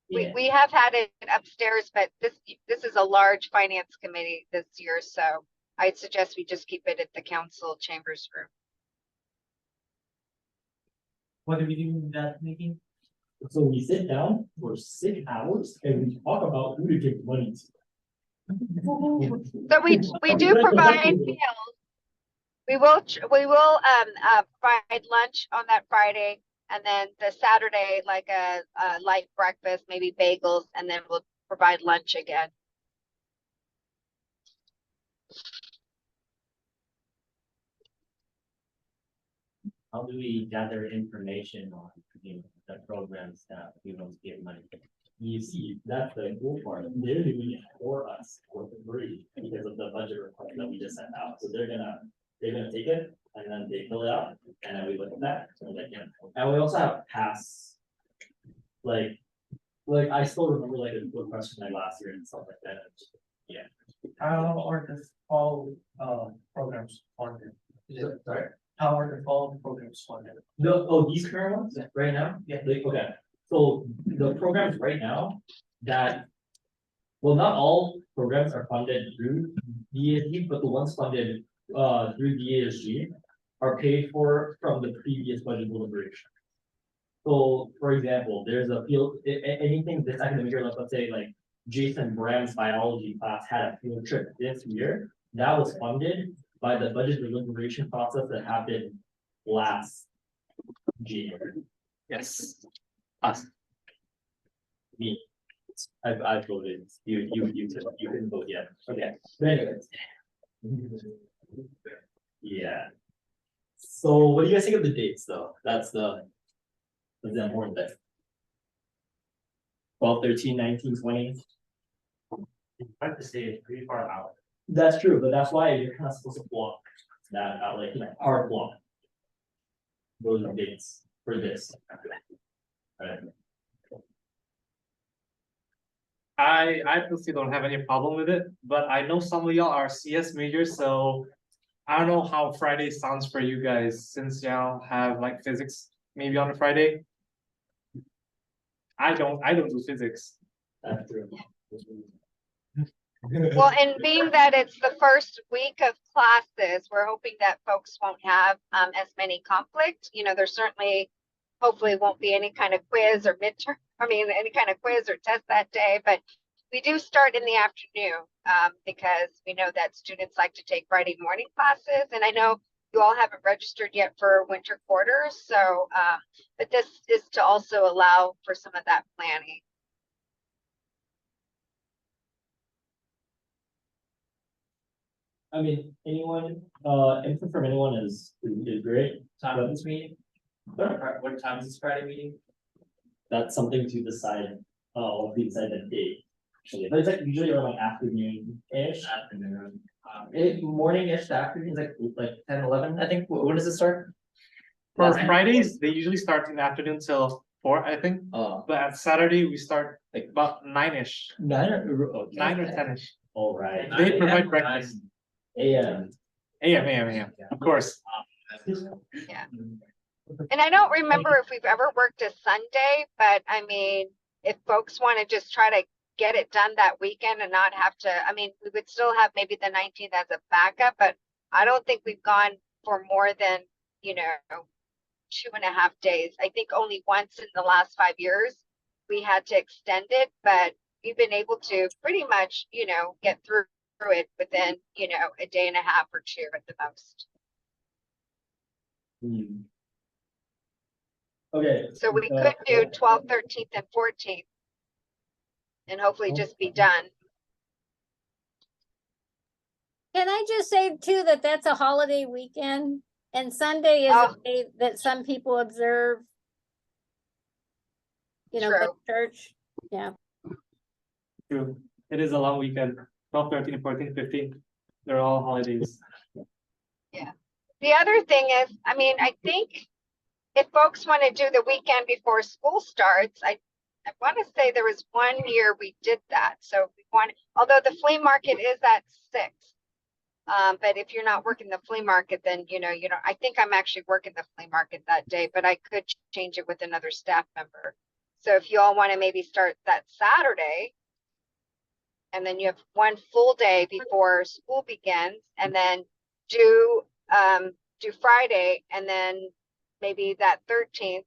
yeah, We have had it upstairs, but this is a large finance committee this year, so I'd suggest we just keep it at the council chambers room. What do we do in that meeting? so we sit down for 6 hours and we talk about who to give money to. So we do provide meals. We will provide lunch on that Friday, and then the Saturday, like a light breakfast, maybe bagels, and then we'll provide lunch again. How do we gather information on, the programs that we want to give money to? You see, that's the cool part. They're doing it for us for free because of the budget request that we just sent out. So they're gonna take it and then they fill it out and then we look at that. So like, yeah. And we also have past, like I still remember like the question like last year and stuff like that. Yeah. How are the fall programs funded? Sorry. How are the fall programs funded? These current ones right now? Yeah. Okay, so the programs right now that, well, not all programs are funded through DASG, but the ones funded through DASG are paid for from the previous budget deliberation. So, for example, there's a field, anything this academic year, like let's say like Jason Bram's biology class had a field trip this year, that was funded by the budget deliberation process that happened last January. Yes. Us. Me. I voted. You didn't vote yet. Okay. But anyways. Yeah. So what do you guys think of the dates though? That's the important thing. 12, 13, 19, 20. Hard to say, it's pretty far out. That's true, but that's why you're kind of supposed to block that out, like hard block. Those are dates for this. Alright. I personally don't have any problem with it, but I know some of y'all are CS majors, so I don't know how Friday sounds for you guys, since y'all have like physics maybe on a Friday. I don't do physics. That's true. Well, and being that it's the first week of classes, we're hoping that folks won't have as many conflicts. There's certainly hopefully it won't be any kind of quiz or midterm, any kind of quiz or test that day, but we do start in the afternoon, because we know that students like to take Friday morning classes, and I know you all haven't registered yet for winter quarters, so, but this is to also allow for some of that planning. I mean, anyone, input from anyone is great. Time of this meeting? What time is this Friday meeting? That's something to decide, will be decided date, actually, but it's like usually around like afternoon-ish. Afternoon. Morning-ish to afternoon, like 10, 11, I think. When does it start? For Last- Fridays, they usually start in the afternoon till 4, I think, but at Saturday, we start like about 9-ish, 9 or, okay. 9 or 10-ish. All right. They provide breakfast. AM. AM, of course. Yeah. And I don't remember if we've ever worked a Sunday, but I mean, if folks want to just try to get it done that weekend and not have to, I mean, we would still have maybe the 19th as a backup, but I don't think we've gone for more than, 2.5 days. I think only once in the last 5 years we had to extend it, but we've been able to pretty much, get through it within, a day and a half or 2 at the most. Okay. So we could do 12th, 13th, and 14th. And hopefully just be done. Can I just say too, that that's a holiday weekend and Sunday is a day that some people observe. Go to church, yeah. True. It is a long weekend. 12, 13, 14, 15. They're all holidays. Yeah. The other thing is, I think if folks want to do the weekend before school starts, I want to say there was 1 year we did that. So we want, although the flea market is at 6. But if you're not working the flea market, then, I think I'm actually working the flea market that day, but I could change it with another staff member. So if you all want to maybe start that Saturday, and then you have 1 full day before school begins, and then do Friday, and then maybe that 13th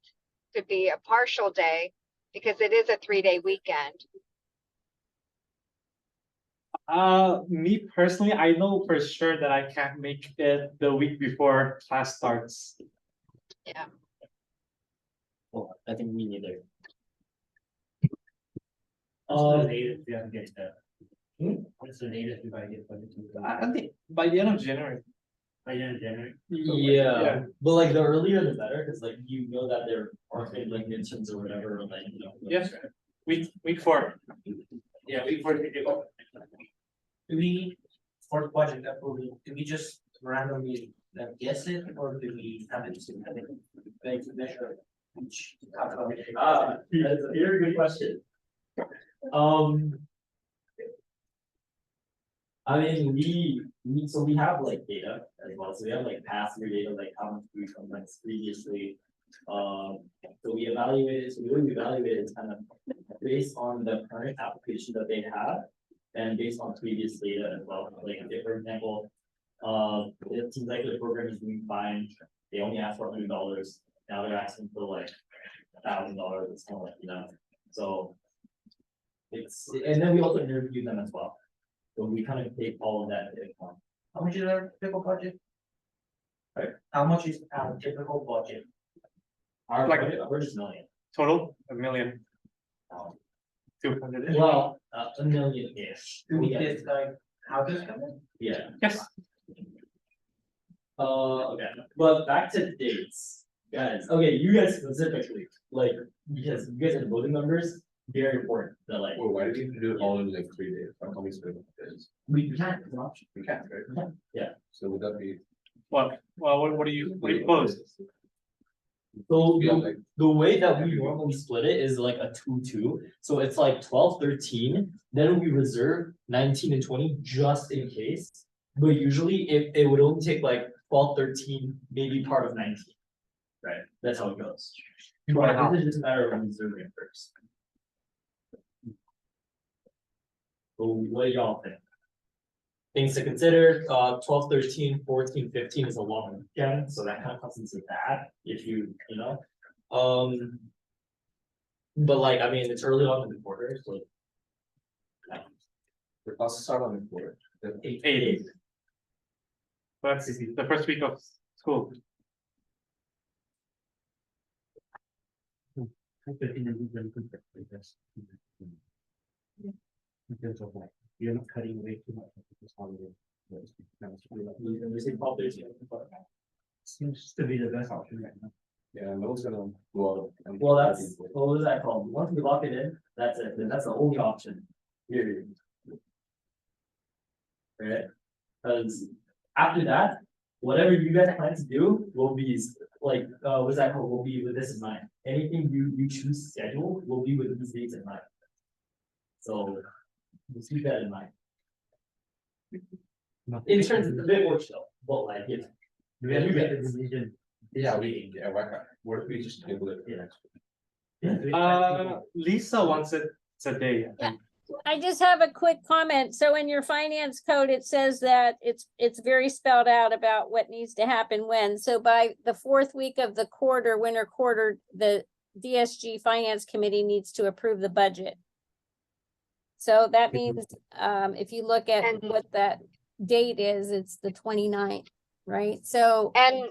could be a partial day because it is a 3-day weekend. Me personally, I know for sure that I can't make it the week before class starts. Yeah. Well, I think me neither. What's the latest we have to get that? Hmm? What's the latest we gotta get for the two? I think by the end of January. By the end of January? Yeah, but like the earlier the better, because like that there aren't any like midterms or whatever, like Yes. Week 4. Yeah, we for the. Do we, for budget approval, do we just randomly guess it, or do we have it like measure each? that's a very good question. We have like data as well, so we have like past year data, like how much we sometimes previously. So we always evaluate it kind of based on the current application that they have. And based on previous data as well, like for example, it seems like the program is doing fine. They only asked for $100. Now they're asking for like $1,000. It's kind of like, so and then we also interview them as well. So we kind of take all of that into account. How much is our typical budget? Right. How much is our typical budget? Our Like- budget, we're just million. Total, $1 million. Um, 200. Well, $1 million-ish. Do we get like, how does it come in? Yeah. Yes. Okay, but back to dates, guys. Okay, you guys specifically, like, because you guys are voting members, very important. That like, Well, why do we do it all in like 3 days? How come we split it? we can't, it's an option. We can't, right? Yeah. So would that be? What do you propose? So Yeah, like, the way that we normally split it is like a 2-2. So it's like 12, 13, then we reserve 19 and 20 just in case. But usually it would only take like 12, 13, maybe part of 19. Right? That's how it goes. But this is just a matter of reserving first. So what do y'all think? Things to consider, 12, 13, 14, 15 is a long weekend, so that kind of comes into that, if you know. But like, I mean, it's early on in the quarter, so. The classes start on the board. The Eight. That's the first week of school. In terms of like, you're not cutting away too much of this holiday. Seems to be the best option right now. Yeah, no one's gonna go out. and- Well, that's, what was that called? Once we lock it in, that's it, then that's the only option. Period. Right? Cause after that, whatever you guys plan to do will be like, what's that called? Will be with this in mind. Anything you choose to schedule will be with these dates in mind. So, just keep that in mind. In terms of the bit more chill, but like, you know. We have to make a decision. Yeah, why can't, what if we just table it? Yeah. Lisa wants it today, I think. I just have a quick comment. So in your finance code, it says that it's very spelled out about what needs to happen when. So by the fourth week of the quarter, winter quarter, the DSG Finance Committee needs to approve the budget. So that means, if you look at And- what that date is, it's the 29th, right? So And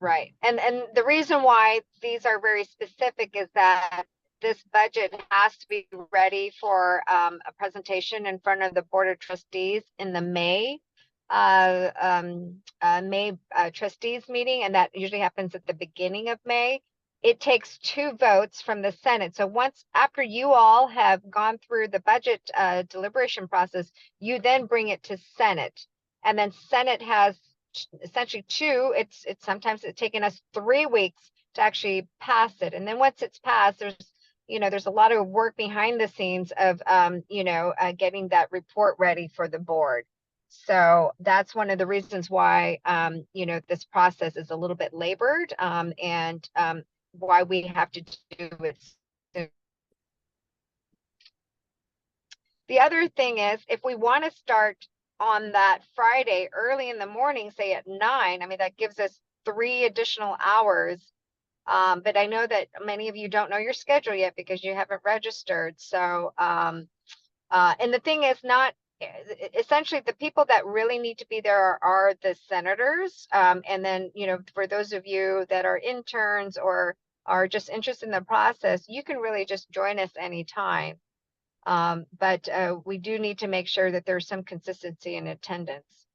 right, and the reason why these are very specific is that this budget has to be ready for a presentation in front of the Board of Trustees in the May trustees meeting, and that usually happens at the beginning of May. It takes 2 votes from the Senate. So once after you all have gone through the budget deliberation process, you then bring it to Senate, and then Senate has essentially 2. It's sometimes it's taken us 3 weeks to actually pass it, and then once it's passed, there's a lot of work behind the scenes of getting that report ready for the board. So that's one of the reasons why this process is a little bit labored, and why we have to do it soon. The other thing is, if we want to start on that Friday early in the morning, say at 9, I mean, that gives us 3 additional hours. But I know that many of you don't know your schedule yet because you haven't registered. So, and the thing is not, essentially the people that really need to be there are the senators. And then, for those of you that are interns or are just interested in the process, you can really just join us anytime. But we do need to make sure that there's some consistency in attendance.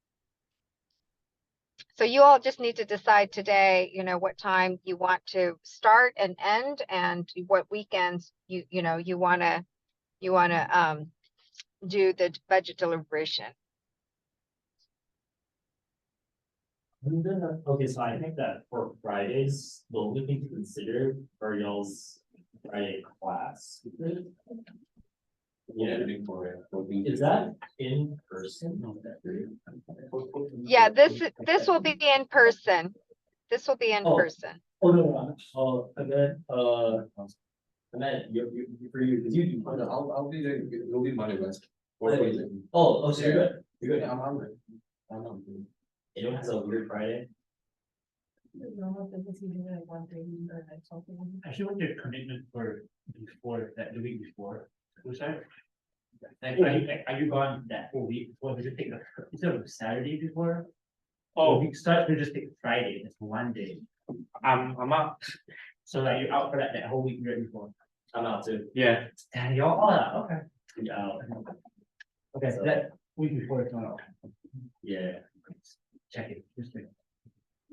So you all just need to decide today, what time you want to start and end, and what weekends you want to do the budget deliberation. Okay, so I think that for Fridays, the only thing to consider are y'all's Friday class. Yeah, is that in person? Yeah, this will be in person. This will be in person. Oh, no, I meant you for you, because you do. I'll be there, it'll be Monday, Wednesday. Oh, so you're good, you're good. Yeah, I'm hungry. I'm hungry. Anyone has a weird Friday? Actually, what's your commitment for before that, the week before? Was that? Like, are you gone that whole week before? Did you take instead of Saturday before? Oh, We start to just take Friday, it's one day. I'm out. So like you're out for that whole week right before. I'm out too. Yeah. And you're all out, okay. Yeah. Okay, so that week before it's not out. Yeah. Check it, just like.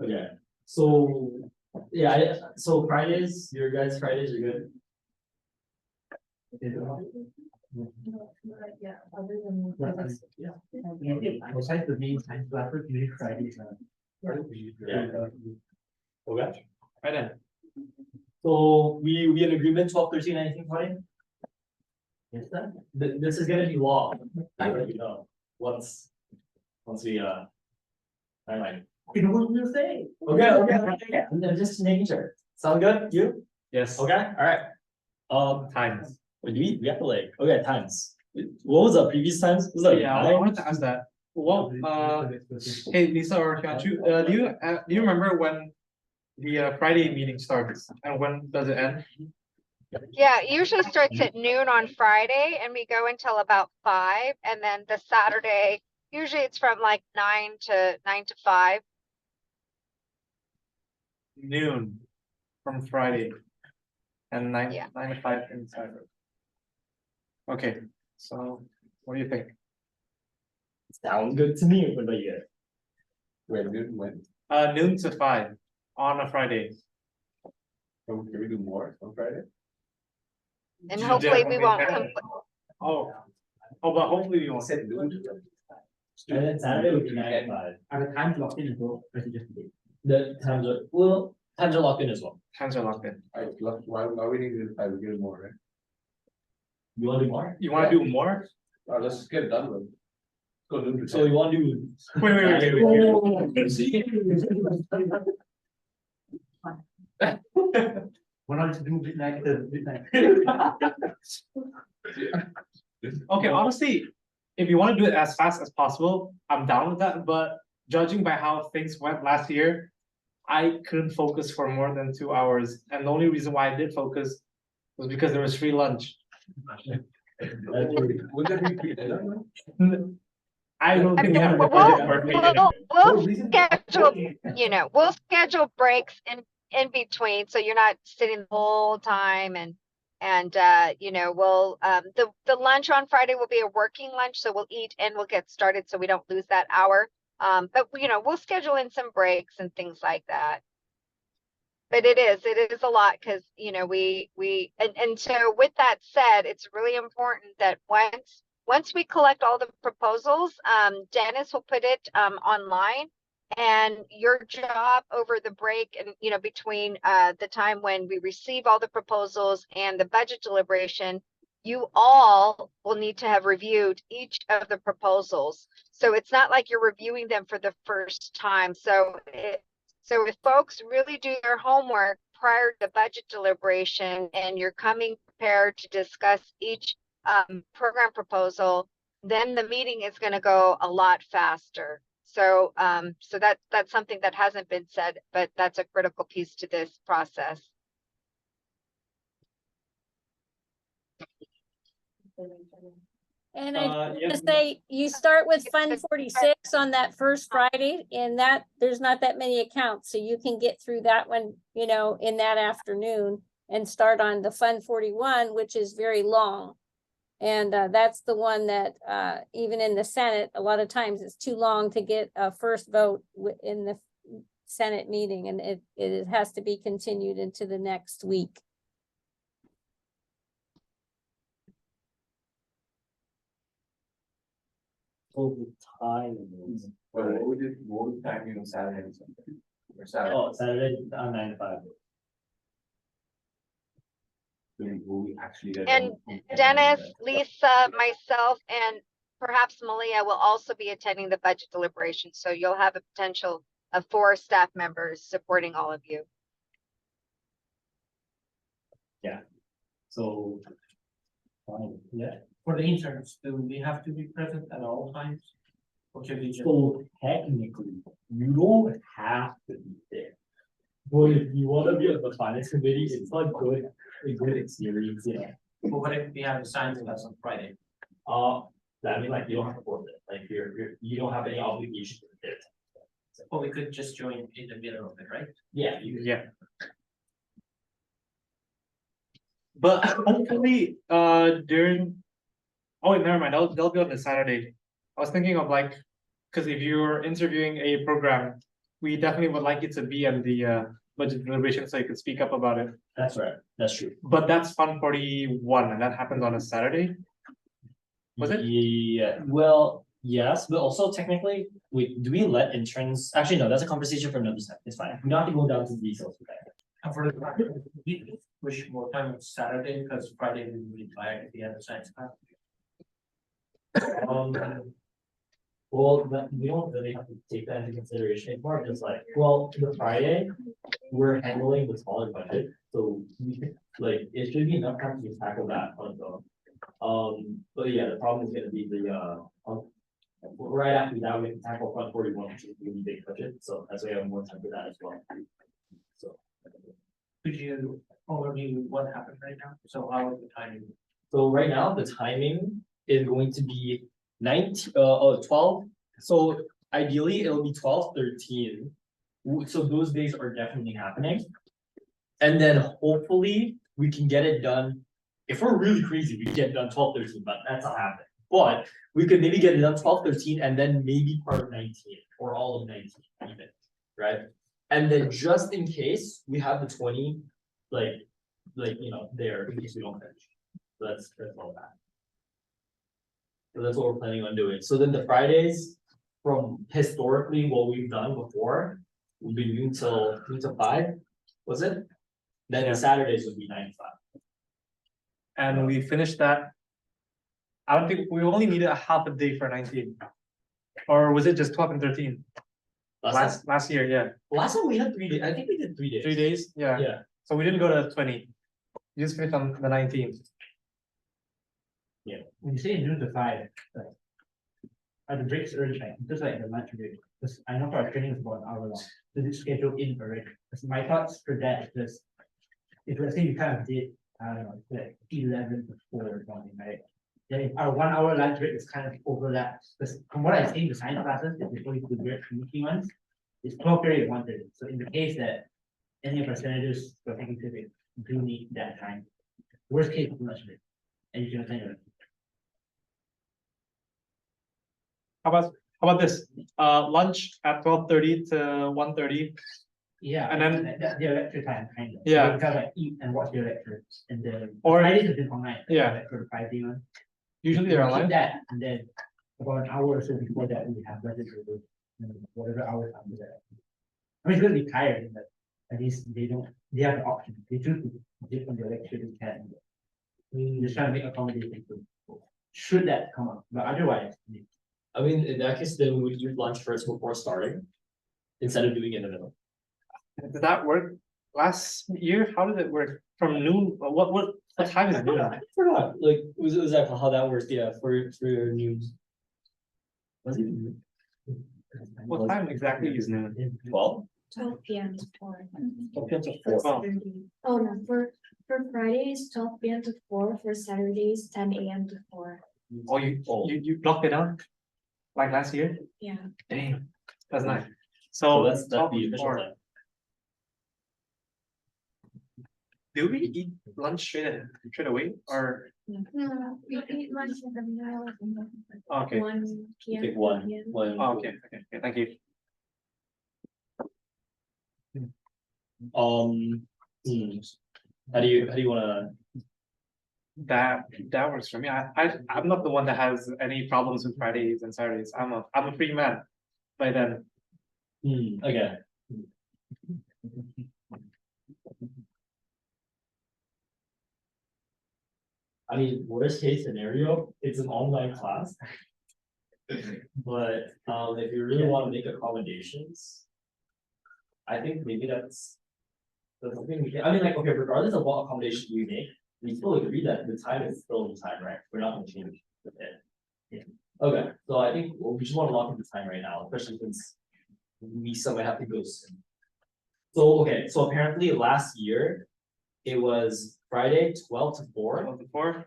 Okay, so, yeah, so Fridays, your guys' Fridays are good? Yeah, other than. Besides the main time slapper, usually Fridays. Yeah. Okay, Right then. so we in agreement 12, 13, anything, Tony? Yes, then, this is gonna be law, I let you know, once we, timeline. You know what we'll say? Okay, I'm just making sure, sound good, you? Yes. Okay, alright. Times. We have to like, okay, times, what was the previous times? Was it like Yeah, I 9? wanted to ask that. Well, hey, Lisa or Hyunchu, do you remember when the Friday meeting starts and when does it end? Yeah, it usually starts at noon on Friday and we go until about 5. And then the Saturday, usually it's from like 9 to 5. Noon from Friday. And nine Yeah. 9 to 5 in Saturday. Okay, so what do you think? Sounds good to me. What about you guys? When? Noon to 5 on a Friday. Can we do more on Friday? And You hopefully we definitely won't, can. Oh, but hopefully we won't. Said noon. And then Saturday would be 9 to 5. Are the times locked in as well? Or is it just the date? The times are, well, times are locked in as well. Times are locked in. Why we need to do 5, we get more, right? You wanna do more? You wanna do more? Let's just get it done with. Go noon to So 10. you wanna do? Why not do midnight to midnight? Okay, honestly, if you wanna do it as fast as possible, I'm down with that, but judging by how things went last year, I couldn't focus for more than 2 hours, and the only reason why I did focus was because there was free lunch. Would there be free dinner? I don't think we have we'll, a budget for free dinner. we'll schedule, you know, we'll schedule breaks in between, so you're not sitting the whole time and you know, we'll, the lunch on Friday will be a working lunch, so we'll eat and we'll get started so we don't lose that hour. But you know, we'll schedule in some breaks and things like that. But it is a lot because, you know, and so with that said, it's really important that once we collect all the proposals, Dennis will put it online, and your job over the break and, you know, between the time when we receive all the proposals and the budget deliberation, you all will need to have reviewed each of the proposals. So it's not like you're reviewing them for the first time. So if folks really do their homework prior to budget deliberation and you're coming prepared to discuss each program proposal, then the meeting is going to go a lot faster. So that's something that hasn't been said, but that's a critical piece to this process. And I Yeah. to say, you start with Fund 46 on that first Friday, and that, there's not that many accounts, so you can get through that one, you know, in that afternoon and start on the Fund 41, which is very long. And that's the one that even in the Senate, a lot of times it's too long to get a first vote in the Senate meeting, and it has to be continued into the next week. All the time. What would time you on Saturday and Sunday? Or Saturday? Oh, Saturday, 9 to 5. Will we actually get And done? Dennis, Lisa, myself, and perhaps Malia will also be attending the budget deliberation. So you'll have a potential of 4 staff members supporting all of you. So. Yeah. For the interns, do we have to be present at all times? Or can we just? So technically, you don't have to be there. But if you wanna be on the finance committee, it's a good experience, you know. But what if we have assignments on Friday? I mean, like, you don't have to force it, like, you don't have any obligation to be there. Or we could just join in the middle of it, right? Yeah, Yeah. But hopefully, during, oh, never mind, they'll be on the Saturday. I was thinking of like, because if you're interviewing a program, we definitely would like you to be on the budget deliberation so you can speak up about it. that's right, that's true. But that's Fund 41, and that happens on a Saturday. Was it? Yeah, well, yes, but also technically, do we let interns, actually, no, that's a conversation for another time, it's fine, we don't have to go down to the details with that. And for the, we wish more time on Saturday, because Friday we will be tired if we have a science class. Well, we don't really have to take that into consideration, it's more just like, well, the Friday, we're handling the smaller budget, so we can, like, it should be enough time to tackle that on its own. But yeah, the problem is gonna be the, right after that, we can tackle Fund 41, which is a really big budget, so that's why I have more time for that as well. So. Could you overview what happened right now? So how is the timing? So right now, the timing is going to be 12. So ideally, it'll be 12, 13. So those days are definitely happening. And then hopefully we can get it done. If we're really crazy, we can get it done 12, 13, but that's not happening. But we could maybe get it done 12, 13, and then maybe part of 19 or all of 19 even, right? And then just in case we have the 20, like, you know, there in case we don't finish. So that's all that. So that's what we're planning on doing. So then the Fridays, from historically what we've done before, we've been doing till 5, was it? Then the Saturdays would be 9 to 5. And we finished that. I don't think we only needed a half a day for 19. Or was it just 12 and 13? Last year, yeah. Last time we had 3 days. I think we did 3 days. 3 days, yeah. Yeah. So we didn't go to 20. We just finished on the 19th. When you say noon to 5, like, are the breaks early, like, just like the lunch break? Because I know for our training is about an hour long. Does it schedule in already? Because my thoughts for that is just, if let's say you kind of did, I don't know, like 11 to 4 or something, right? Then if our 1 hour lunch break is kind of overlaps, because from what I've seen, the science classes, if before you do the community ones, it's 12:30 to 1:30. So in the case that any of our senators or executive do need that time, worst case lunch break, and you can attend it. How about this? Lunch at 12:30 to 1:30. Yeah, And then- their lecture time, kind of. Yeah. So they kind of like eat and watch their lectures, and then. Or- Fridays have been online. Yeah. Like for the 5 day one. Usually they're Keep online. that, and then about an hour or so before that, we have budget review, and whatever hours after that. I mean, it's gonna be tiring, but at least they have the option, they choose to dip on their lecture, they can. Just trying to make accommodation for, should that come up, but otherwise. I mean, in that case, then we would do lunch first before starting, instead of doing it in the middle. Did that work last year? How did it work? From noon, what time is noon? I forgot, like, was that how that works? Yeah, for your news. Was it? What time exactly is noon? 12? 12 p.m. to 4. 12 p.m. to For 4. Saturday. Oh no, for Fridays, 12 p.m. to 4, for Saturdays, 10 a.m. to 4. Oh, you blocked it out? Like last year? Yeah. Damn, that's nice. So So that's 12 the to official 4. time. Do we eat lunch straight away or? No, we eat lunch in the middle of the month. Okay, 1 p.m. Take one. 4 p.m. oh, okay, thank you. How do you wanna? That works for me. I'm not the one that has any problems with Fridays and Saturdays. I'm a free man by then. Okay. I mean, worst case scenario, it's an online class. But if you really want to make accommodations, I think maybe that's something we can, I mean, like, okay, regardless of what accommodation we make, we still agree that the time is still the time, right? We're not gonna change it. Yeah. Okay, so I think we just want to lock in the time right now, especially since we might have to go soon. So, okay, so apparently last year, it was Friday, 12 to 4, 12 to 4,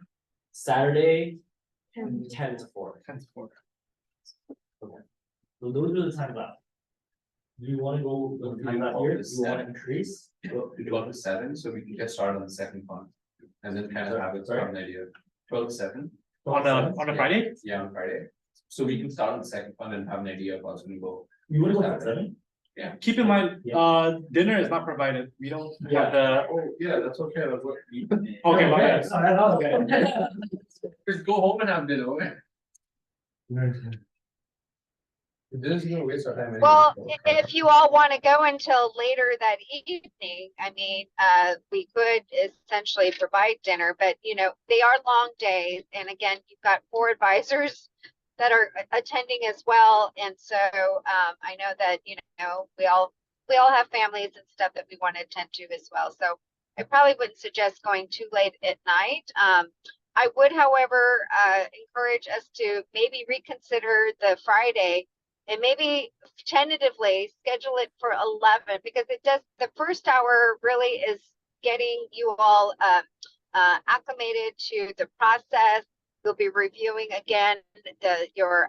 Saturday, 10. 10 to 4. 10 to 4. Okay. So those are the time left. Do you wanna go with the time left here? Do you wanna increase? We go up to 7, so we can get started on the second one. And then kind of have it Sorry? from an idea. 12 to 7, On a Friday? yeah, on Friday. So we can start on the second one and have an idea of what's gonna go. You wanna go at 7? Keep in mind, Yeah. dinner is not provided. We don't Yeah. have the, Oh, yeah, that's okay, that's what. okay, my bad. Okay. Just go home and have dinner. This is gonna waste our time. anyway, Well, so- if you all want to go until later that evening, I mean, we could essentially provide dinner, but you know, they are long days. And again, you've got 4 advisors that are attending as well. And so, I know that, you know, we all have families and stuff that we want to attend to as well. So I probably wouldn't suggest going too late at night. I would, however, encourage us to maybe reconsider the Friday and maybe tentatively schedule it for 11, because it does, the first hour really is getting you all acclimated to the process. We'll be reviewing again your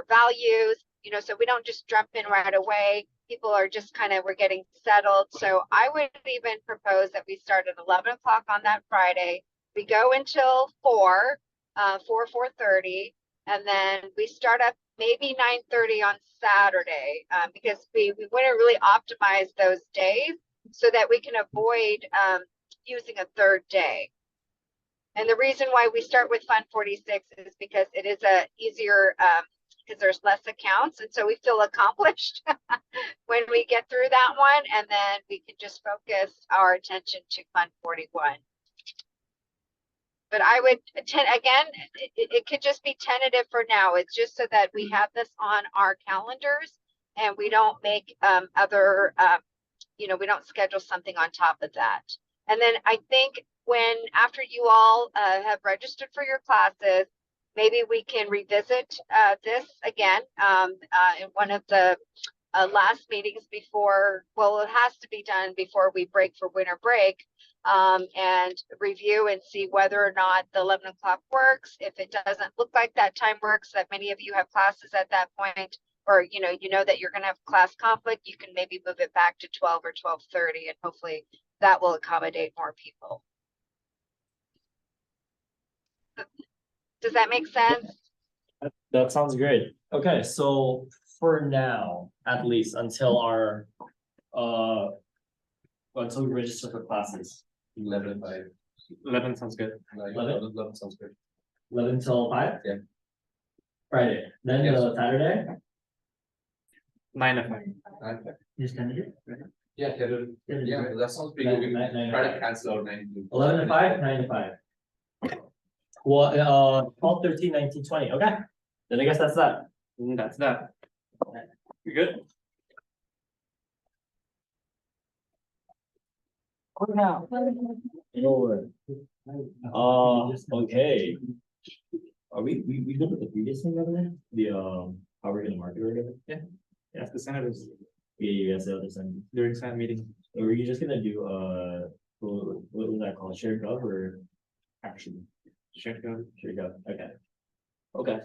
values, so we don't just jump in right away. People are just we're getting settled. So I would even propose that we start at 11 o'clock on that Friday. We go until 4:30, and then we start up maybe 9:30 on Saturday, because we want to really optimize those days so that we can avoid using a third day. And the reason why we start with Fund 46 is because it is a easier, because there's less accounts, and so we feel accomplished when we get through that one, and then we can just focus our attention to Fund 41. But I would again, it could just be tentative for now. It's just so that we have this on our calendars and we don't make other, we don't schedule something on top of that. And then I think after you all have registered for your classes, maybe we can revisit this again in one of the last meetings before, well, it has to be done before we break for winter break, and review and see whether or not the 11 o'clock works. If it doesn't look like that time works, that many of you have classes at that point, or you know that you're going to have class conflict, you can maybe move it back to 12 or 12:30, and hopefully that will accommodate more people. Does that make sense? That sounds great. Okay, so for now, at least until our until we register for classes. 11 by 11 sounds good. 11 sounds good. 11 till 5? Yeah. Friday. Then Yes. the Saturday? 9 to 5. Just Yeah, that sounds pretty good. We try to cancel out 9 to 11 to 5, 9 to 5. Well, 12, 13, 19, 20. Okay. Then I guess that's that. That's that. You good? Okay. Are we good with the previous thing over there? The how we're gonna market or whatever? Yeah. Yes, the senators Yeah, you guys said this and during Senate meeting. or were you just gonna do what was that called? Shared gov or action? Shared code. Shared gov. Okay. Okay.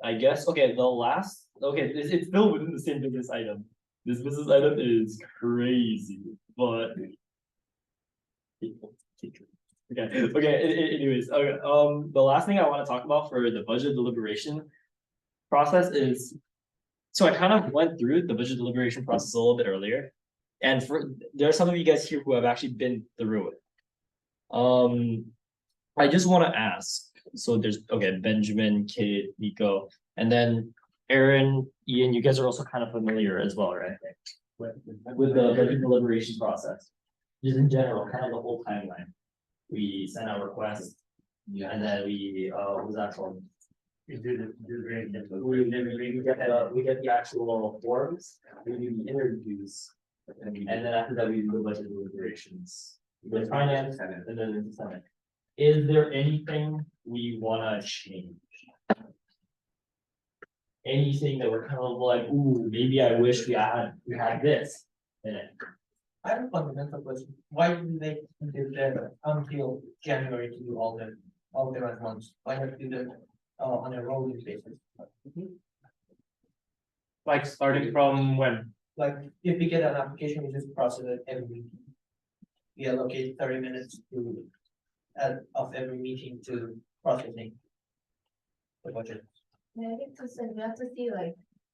I guess it's still within the same business item. This business item is crazy, but anyways, okay, the last thing I want to talk about for the budget deliberation process is, so I kind of went through the budget deliberation process a little bit earlier, and there are some of you guys here who have actually been through it. I just want to ask, so there's Benjamin, Kate, Nico, and then Aaron, Ian, you guys are also kind of familiar as well, right? With the budget deliberation process, just in general, kind of the whole timeline. We send out requests, and then we what was that called? We get the actual forms, we do the interviews, and then after that we do the budget deliberations. We go to finance, and then into Senate. Is there anything we wanna change? Anything that we're kind of like, ooh, maybe I wish we had this in it. I have a fundamental question. Why didn't they do that until January to do all the at once? Why not do that on a rolling basis? Like starting from when? Like if we get an application, we just process it every week. We allocate 30 minutes of every meeting to processing the budget. Yeah, I think we have to see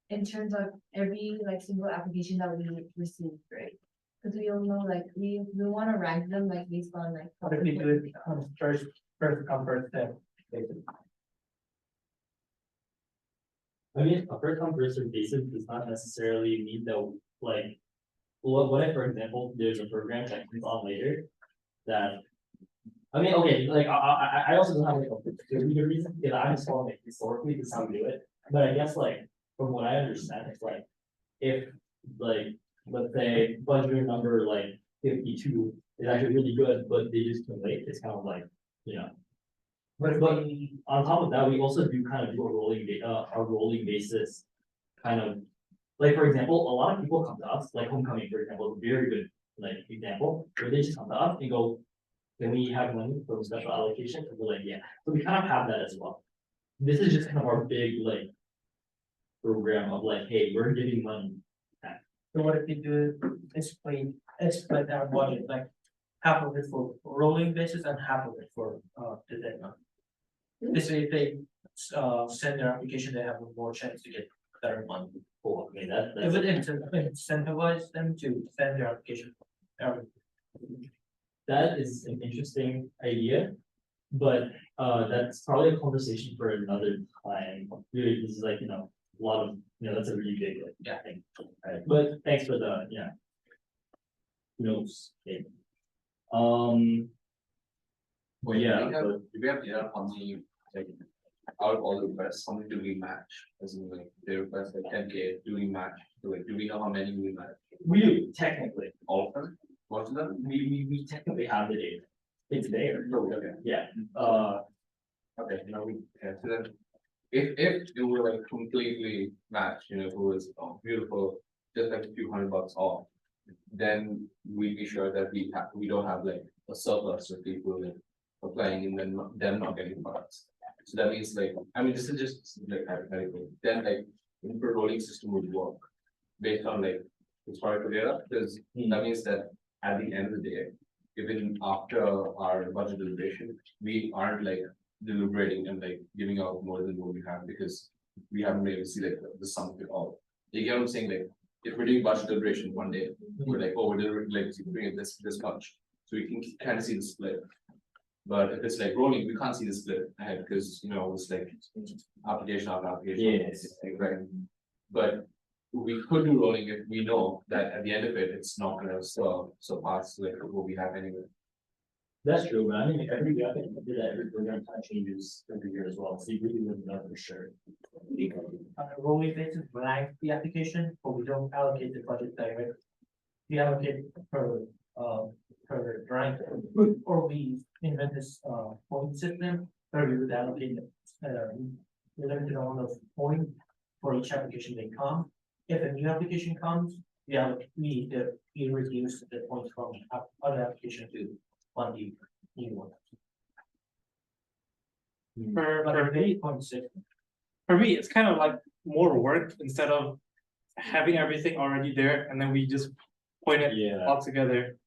in terms of every single application that we receive, right? Because we don't know, we want to rank them based on What if we do it on first come, first served basis? I mean, a first come first served basis does not necessarily mean that what if, for example, there's a program that comes on later that, I mean, okay, I also don't have a particular reason, because I'm just following historically this is how we do it. But I guess from what I understand, it's if let's say budget number 52 is actually really good, but they just came late, it's kind of But on top of that, we also do kind of do a rolling basis kind of, for example, a lot of people come to us, homecoming, for example, is very good like example, where they just come to us and go, can we have money for a special allocation? And we're like, yeah, so we kind of have that as well. This is just kind of our big like program of like, hey, we're giving money. So what if we do split our budget, like half of it for rolling basis and half of it for the deadline? This way, if they send their application, they have more chance to get better money. Cool, I mean, that, It that's, would incentivize them to send their application. that is an interesting idea. But that's probably a conversation for another time. Really, this is like, you know, a lot of, you know, that's a really big like, thing. Right, but thanks for the, yeah. Notes. Okay. Well, yeah, but Do we have data on the, like, out of all the requests, how many do we match? As in like, they request like 10K, do we match? Like, do we know how many we match? we do technically. All of them? Most of them? We technically have the data. It's there. No, okay. Yeah, Okay, now we, yeah, so then, if you were like completely matched, you know, who was beautiful, just like a few $100 off. Then we'd be sure that we don't have like a surplus of people like applying and then them not getting products. So that means like, I mean, this is just like hypothetical, then like, if a rolling system would work. Based on like historical data, because that means that at the end of the day, even after our budget deliberation, we aren't like deliberating and like giving out more than what we have because we haven't been able to see like the sum of it all. You get what I'm saying? Like, if we're doing budget deliberation one day, we're like, oh, we're delivering like bringing this much, so we can kind of see the split. But if it's like rolling, we can't see the split ahead because you know it's like application after application. Yes. Right. But we could do rolling if we know that at the end of it, it's not gonna surpass like what we have anyway. that's true, but I mean, every year, I think we do that, every program kind of changes every year as well, so you really wouldn't know for sure. On a rolling basis, blank the application, but we don't allocate the budget directly. We allocate per drawing, or we invent this point system where we would allocate limited amount of point for each application they come. If a new application comes, we reduce the points from other application to one new one. But a very point system. For me, it's kind of like more work instead of having everything already there and then we just point it Yeah. all together.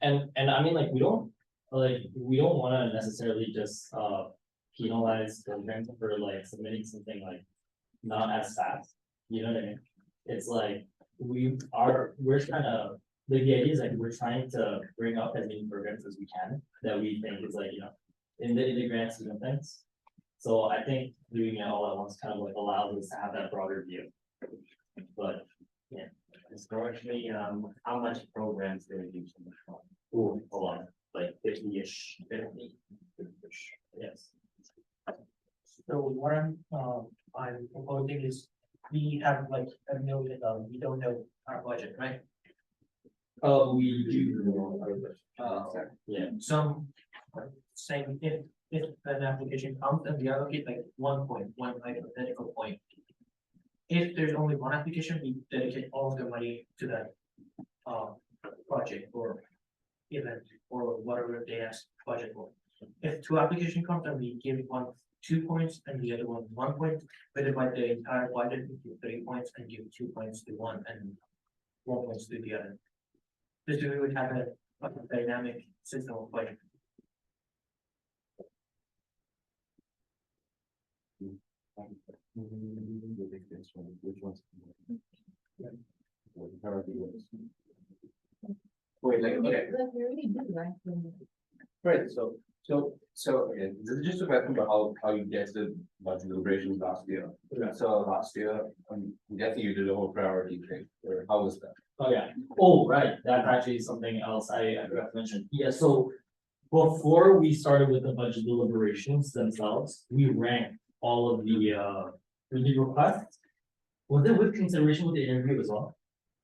And I mean, like, we don't wanna necessarily just penalize programs for like submitting something like not as fast, you know what I mean? It's like, we're trying to, like, the idea is like, we're trying to bring up as many programs as we can, that we think is like, you know, in the grand scheme of things. So I think doing it all at once kind of like allows us to have that broader view. But, yeah. Historically, how much programs do we do? Ooh, a lot, like 50-ish, 50-ish, yes. So what I'm proposing is we have like $1 million, we don't know our budget, right? We do. Yeah. Some saying if an application comes and we allocate like one hypothetical point. If there's only one application, we dedicate all of the money to that project or event or whatever they ask budget for. If two application comes and we give one 2 points and the other one 1 point, we divide the entire budget into 3 points and give 2 points to one and 1 point to the other. This way we would have a dynamic system of budget. Which ones? Wait, like, okay. Right, so again, this is just a question about how you get the budget deliberations last year. So last year, I'm guessing you did a whole priority thing, or how was that? Oh, yeah. Oh, right. That's actually something else I forgot to mention. Yeah, so before we started with the budget deliberations themselves, we ranked all of the requests. Was it with consideration with the interview as well?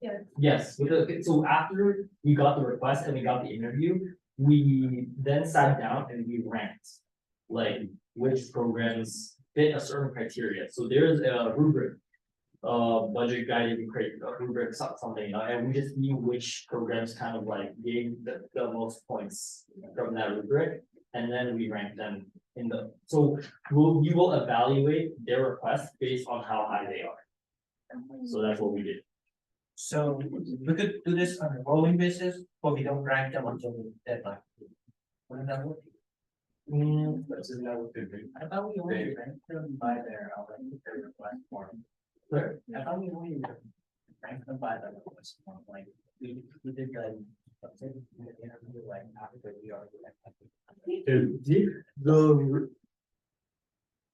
Yeah. Yes, so after we got the request and we got the interview, we then sat down and we ranked like which programs fit a certain criteria. So there's a rubric budget guide, you can create a rubric, something, you know, and we just knew which programs kind of like gave the most points from that rubric. And then we rank them in the, so we will evaluate their requests based on how high they are. So that's what we did. So we could do this on a rolling basis, but we don't rank them until the deadline. Wouldn't that work? I thought we only ranked them by their request form. I thought we only ranked them by their request form, like, we did like. Like after we are.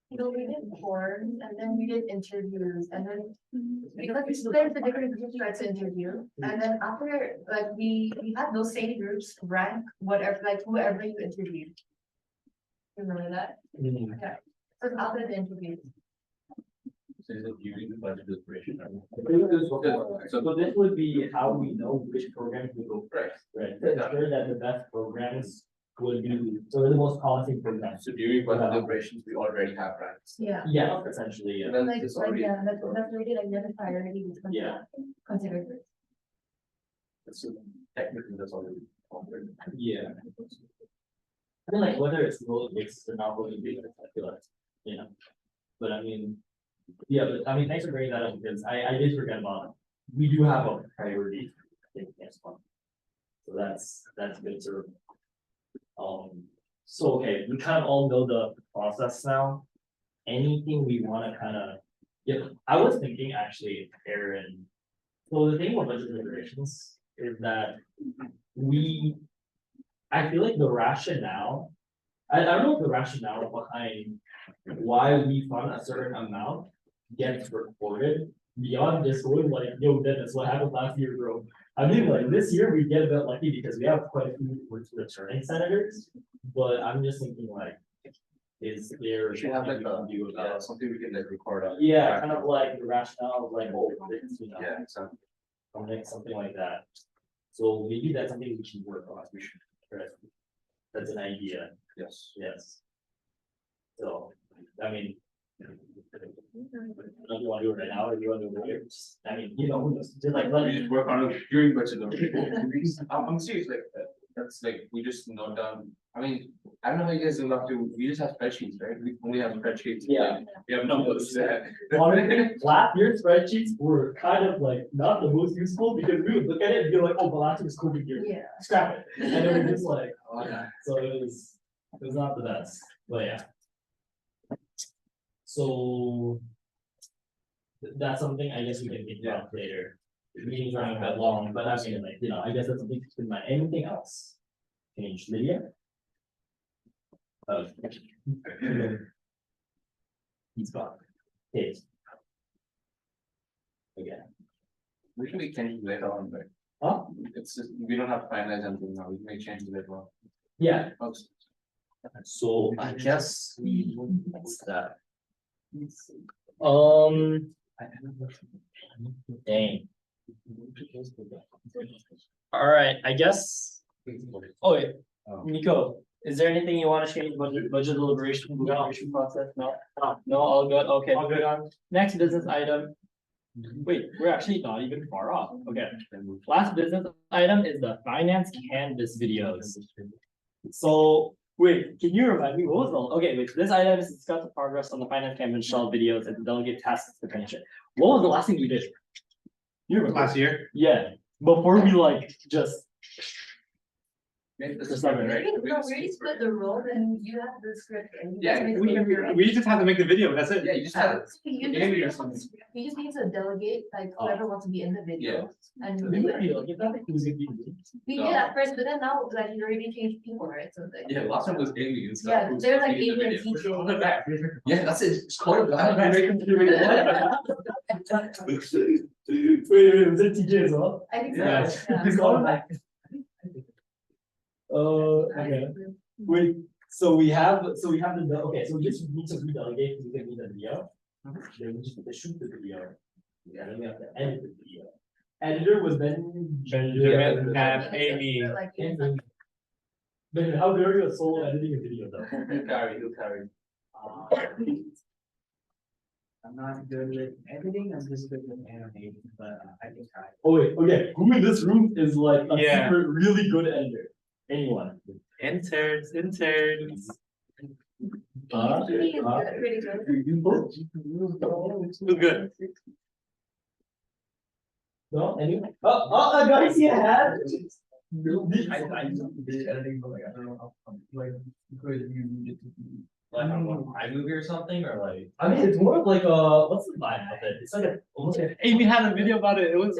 No, we did forms and then we did interviews and then because there's a different groups try to interview. And then after like we had those same groups rank whatever like whoever you interviewed. Remember that? Yeah. So after the interview. So is it during the budget deliberation? So this would be how we know which programs we go first, right? To ensure that the best programs would be, so the most promising programs. So during budget deliberations, we already have ranks. Yeah. Yeah, essentially, yeah. Like yeah, that's really like the priority was Yeah. considered. So technically, that's already offered. Yeah. I feel like whether it's role based or not role based, I feel like, you know, but I mean, yeah, but I mean, thanks for bringing that up because I did forget about it. We do have a priority. I think next month. So that's good to. So okay, we kind of all know the process now. Anything we want to kind of, yeah, I was thinking actually, Aaron. So the thing with budget deliberations is that I feel like the rationale, I don't know if the rationale behind why we fund a certain amount gets recorded beyond this one, like, yo, Dennis, what happened last year, bro? I mean, like, this year we get a bit lucky because we have quite a few returning senators, but I'm just thinking like, is there? We should have like something we can like record on. Yeah, kind of like the rationale of like, oh, this, you know. Yeah, exactly. Something like that. So maybe that's something we should work on. We should, right? That's an idea. Yes. Yes. So, I mean. I don't know if you want to do it right now or you want to do it later. I mean, you know, just like, let We me just work on it during budget deliberations. I'm serious, like, that's like, we just note down, I mean, I don't know how you guys do to, we just have spreadsheets, right? We only have spreadsheets. Yeah. We have numbers. honestly, last year's spreadsheets were kind of like not the most useful because we would look at it and be like, oh, but last year's COVID year. Yeah. Scrap it. And then we're just like, Oh, yeah. so it was not the best, but yeah. So. That's something I guess we can think about later. The meeting's running a bit long, but I mean, like, you know, I guess that's something to keep in mind. Anything else? Change Lydia? He's gone. Kate. Again. We can make changes later on, but Huh? it's just, we don't have to finalize anything now, we can make changes later on. Yeah, Okay. so I guess what's that? Dang. All right, I guess. Oh, wait, Nico, is there anything you want to change budget deliberation process? No, no, all good. Okay, moving on. Next business item. Wait, we're actually not even far off. Okay, last business item is the finance canvas videos. So, wait, can you remind me, what was the, okay, wait, this item is discuss the progress on the finance canvas shell videos and the delegate tasks to finish it. What was the last thing you did? You remember? Last year. Yeah, before we like just. Make this Just like, right? We already split the role and you have the script and. Yeah, We just have to make the video, that's it. Yeah, you just have it. Maybe or something. You just need to delegate like whoever wants to be in the video. And We we No. did at first, but then now like you already changed people, right? So like. Yeah, last time was Amy and stuff. Yeah, who's they're like in the Amy and video. TJ. On the back. Yeah, that's it, it's called. Wait, was it TJ as well? I think so. Yeah. Yeah. He's calling back. Okay. Wait, so we have the, okay, so we just need to redelegate, we can read the video. Then we just need to shoot the video. Yeah, then we have to edit the video. Editor was Benjamin and Amy. Like, But how dare you solo editing a video though? He'll carry. I'm not good with editing, I'm just good with animating, but I can try. Oh wait, okay, who in this room is like a Yeah. super really good editor? Anyone? Interns. Pretty good. Feel good. No, anyone? Oh, guys, see a hand? I did editing, but like, I don't know how, like, good you need it to be. Like on what, iMovie or something, or like? I mean, it's more of like what's the vibe of it? It's like almost like. Amy had a video about it. It was.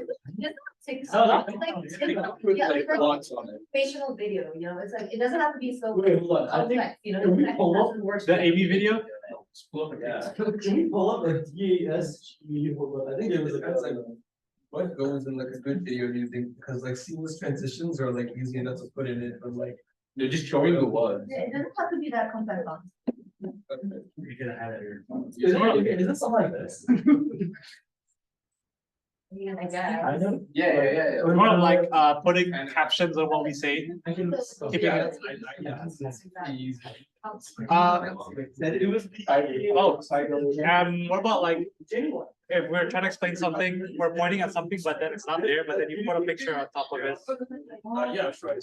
Facial video, you know, it's like, it doesn't have to be so. Wait, hold on, I think, complex, you know, can we like, pull it up doesn't work. The Amy video? Yeah. Can we pull up like DASG? Hold on, I think it was like. Depends, like, what goes in like a good video, do you think? Because like seamless transitions are like easy enough to put in it, but like. They're just showing the what. It doesn't have to be that complex. You're gonna have it here. Is it something like this? Yeah, I guess. I know. Yeah. It's more like putting captions on what we say. Keeping it. It was. What about like if we're trying to explain something, we're pointing at something, but then it's not there, but then you put a picture on top of it. Yeah, sure.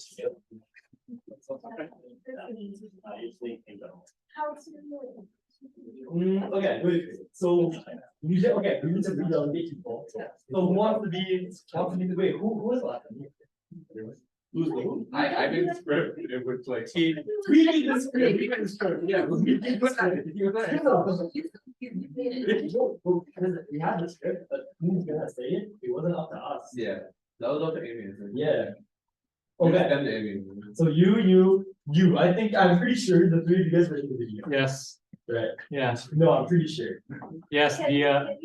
Okay, wait, so we need to redelegate people. So who wants to be, wait, who is left? Who's the? I didn't script, it was like. We need this script, we need this script, yeah. We need this script. We had the script, but who's gonna say it? It wasn't up to us. Yeah, that was up to Amy. Yeah. Okay. Okay, And Amy. so you, I'm pretty sure the three of you guys were in the video, Yes, right? yes, No, I'm pretty sure. yes, the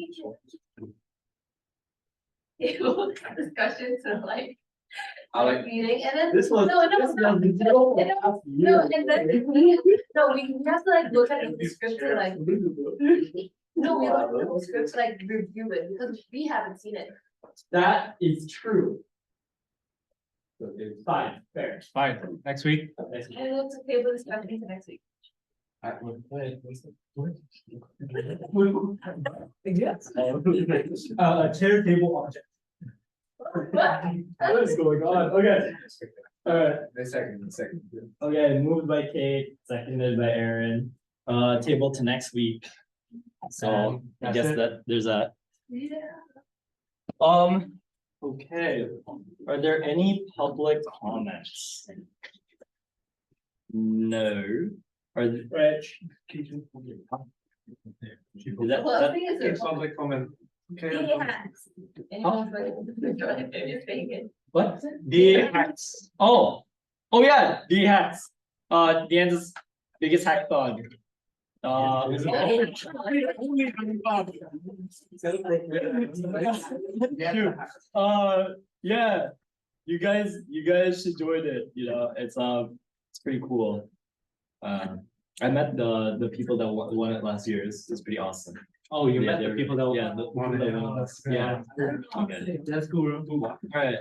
Discussions of like. I like. Meeting and then. This was. No, this was- No, and then we have to like look at the script to like, no, we look at the script to like review it because we haven't seen it. That is true. Fine, fair. fine, next week. And it's okay with this happening next week. Yes. Chair table object. What is going on? Okay. Alright, The second. okay, moved by Kate, seconded by Aaron, table to next week. So I That's guess it? that there's a, Yeah. okay, are there any public comments? No. Are there? Rich. Is Well, that, the thing is, It's public comment. yeah. Anyone's like, it's bacon. what? The hacks. Oh yeah, the hacks. The end's biggest hackathon. Yeah, you guys should join it, you know, it's pretty cool. I met the people that won it last year, it's pretty awesome. Oh, you Yeah, met the they're- people that. yeah, the won people it. that won it. Yeah. Okay. That's cool. Alright,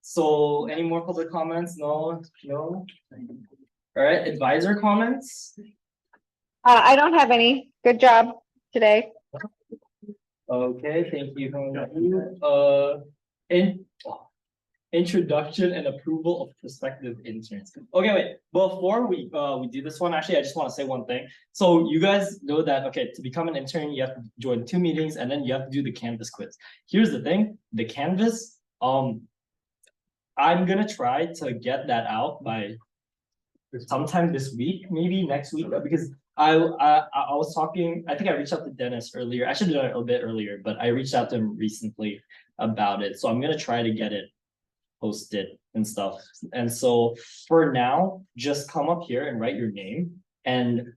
so any more public comments? No. Alright, advisor comments? I don't have any. Good job today. Okay, thank you. Introduction and approval of prospective interns. Okay, wait, before we do this one, actually, I just want to say one thing. So you guys know that, okay, to become an intern, you have to join 2 meetings and then you have to do the Canvas quiz. Here's the thing, the Canvas, I'm gonna try to get that out by sometime this week, maybe next week, because I was talking, I think I reached out to Dennis earlier. I should have done it a bit earlier, but I reached out to him recently about it. So I'm gonna try to get it posted and stuff. And so for now, just come up here and write your name and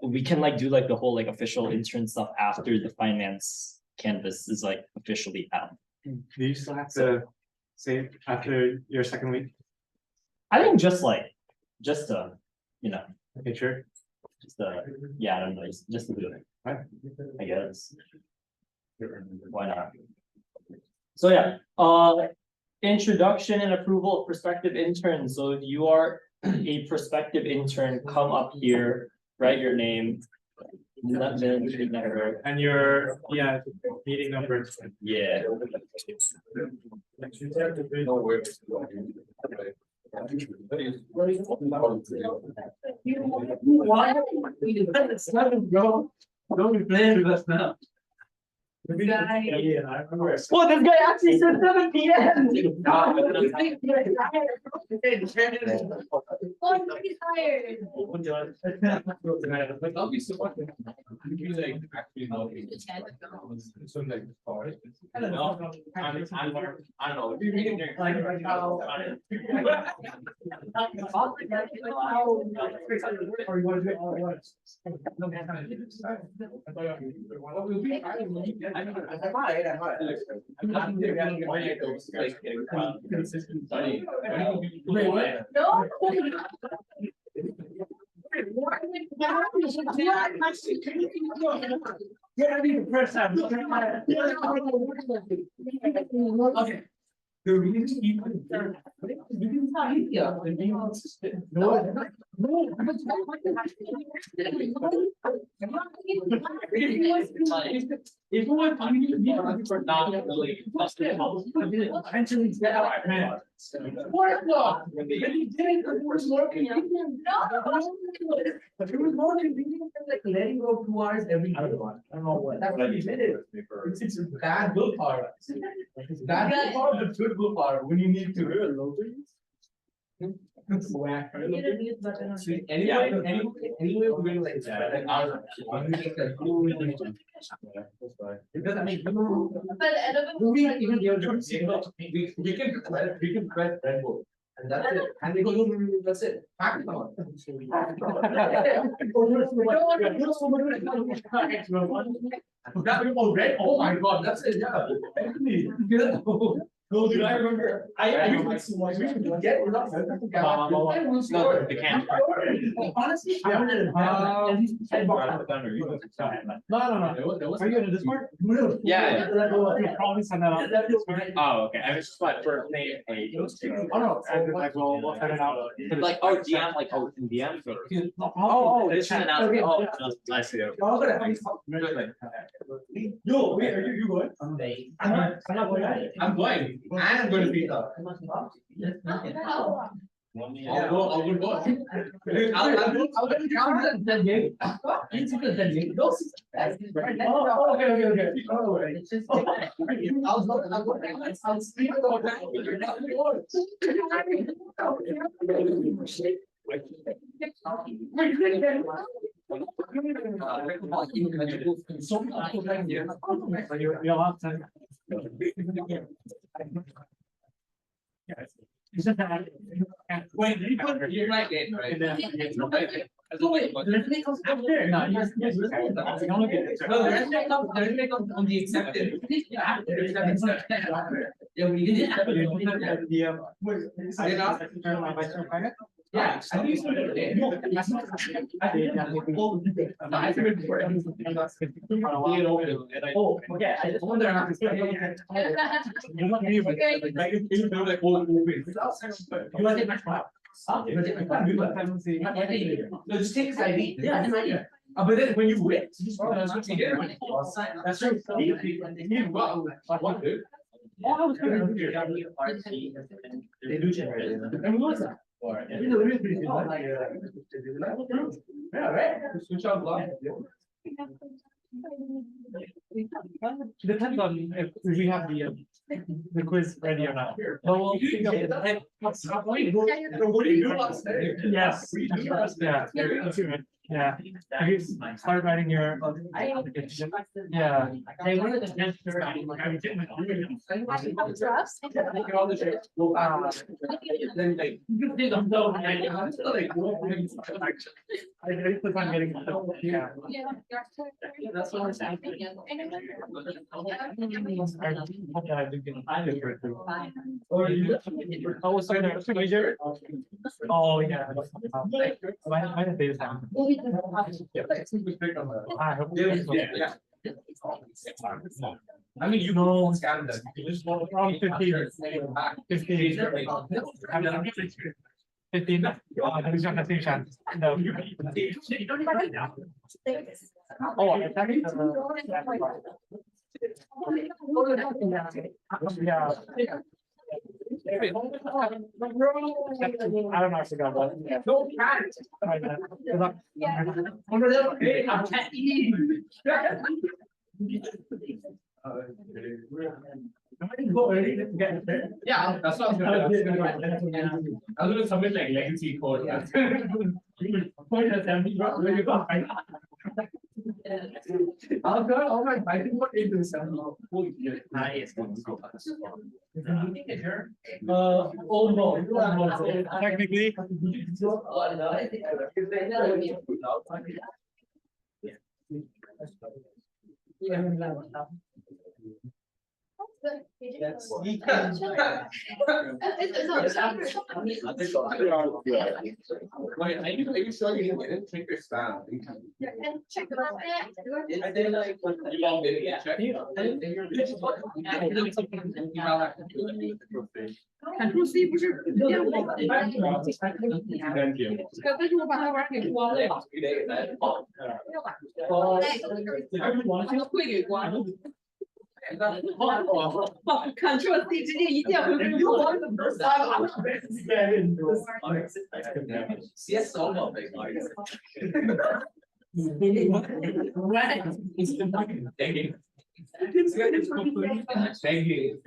we can like do like the whole like official intern stuff after the finance canvas is like officially out. Do you still have to say after your second week? I think just you know, Okay, sure. yeah, I don't know, just to do it, Right. I guess. Why not? So yeah, introduction and approval of prospective interns. So if you are a prospective intern, come up here, write your name. Never. And your, yeah, meeting number. Yeah. No worries. Don't be playing with us now. Yeah, I remember. Oh, this guy actually said 7 p.m. Oh, he's tired. I'll be surprised. You'd be like, actually not. So like, I don't know. I don't know. If you read it, Like how. Or you want to do it all at once? No. Yeah, I mean, the first time. Okay. The reason you can tell India, the being consistent. No. If you want to be not really eventually get out, man. What the? When he did it, it was more convenient. But it was more convenient than like letting go 2 hours every day. I don't know what. That's what he did it. It's bad willpower. It's bad willpower, but good willpower when you need to. It's whack. Anyway, we're gonna like that. Because I mean, But I don't know. even we can press Red Bull. And that's it. And they go, no, that's it. Pack it on. Oh my God, that's it. Yeah. No, dude, I remember. I get enough. No, they can't. Honestly, I wanted to have at least 10 bucks. No. Are you in a Discord? Yeah. Probably send that out. Oh, okay. I was just like for name. Oh, no, and like we'll send it out. Like, oh, DM, like, oh, in DMs or? Oh, It's an announcement. Oh, I see. Yo, wait, are you going? I'm not going. I'm going. I'm going to be there. I'll go. Dude, I'll go to count that game. Okay. I'll sleep all Wait, did you put your right game, right? So wait, the resume comes after? No, yes. No, the resume comes on the accepted. Yeah, we did it. I did not. Yeah. I used to do it. No, I did. I did before. Oh, okay. I just wonder how to say it. You want to take my spot? No, just take his ID. Yeah, his ID. But then when you wait, that's true. What, dude? Oh, I was gonna do they do generate it. And what's that? Yeah, right. Switch on block. Depends on if we have the quiz ready or not. Well, yes. Yeah. Have you started writing your application? Yeah. They wanted to transfer. Then like, I click on getting. Yeah. That's what I'm saying. Oh, sorry, there's a major. Oh, yeah. Why did they sound? I hope. Yeah. I mean, you know, around 15. 15. There is not a chance. No. Oh, I think, yeah. Wait, I don't know, I forgot about it. Good luck. Yeah, that's what I was gonna do. I was gonna submit like legacy code. I'll go, all my fighting for into some. Almost. Technically. Wait, are you sure you didn't take your stand? I did like. You want me to check? Control C 不是比较好的。 Thank you. 可但是我把它玩给关了，会给关了。Control C 直接一键回去。CS solo big Thank you. Thank you.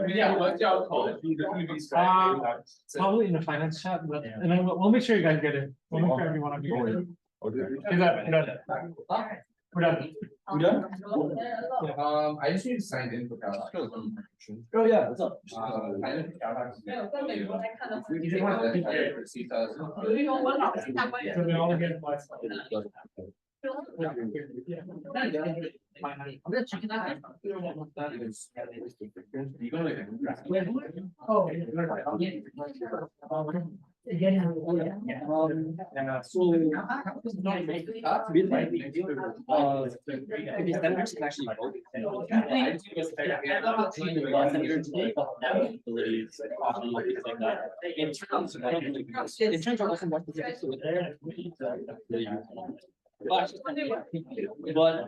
Yeah, probably in the finance chat, but, and then we'll make sure you guys get it. We'll make sure everyone of you get it. Is that, we're done. We done? I just need to sign in for Kyle. Oh, yeah, what's up? I didn't. So we all get my stuff. But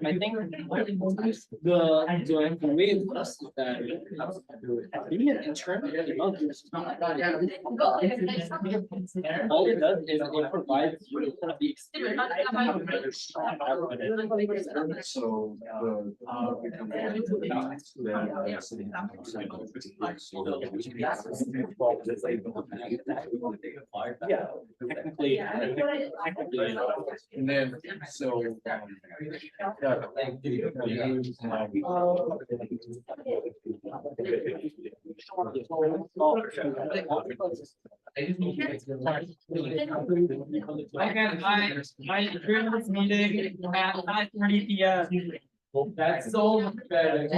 I think the way it works is that being an intern, all it does is it provides you kind of the experience. So. Yeah, technically. And then, so. Again, my previous meeting at 9:30 PM. That's so bad.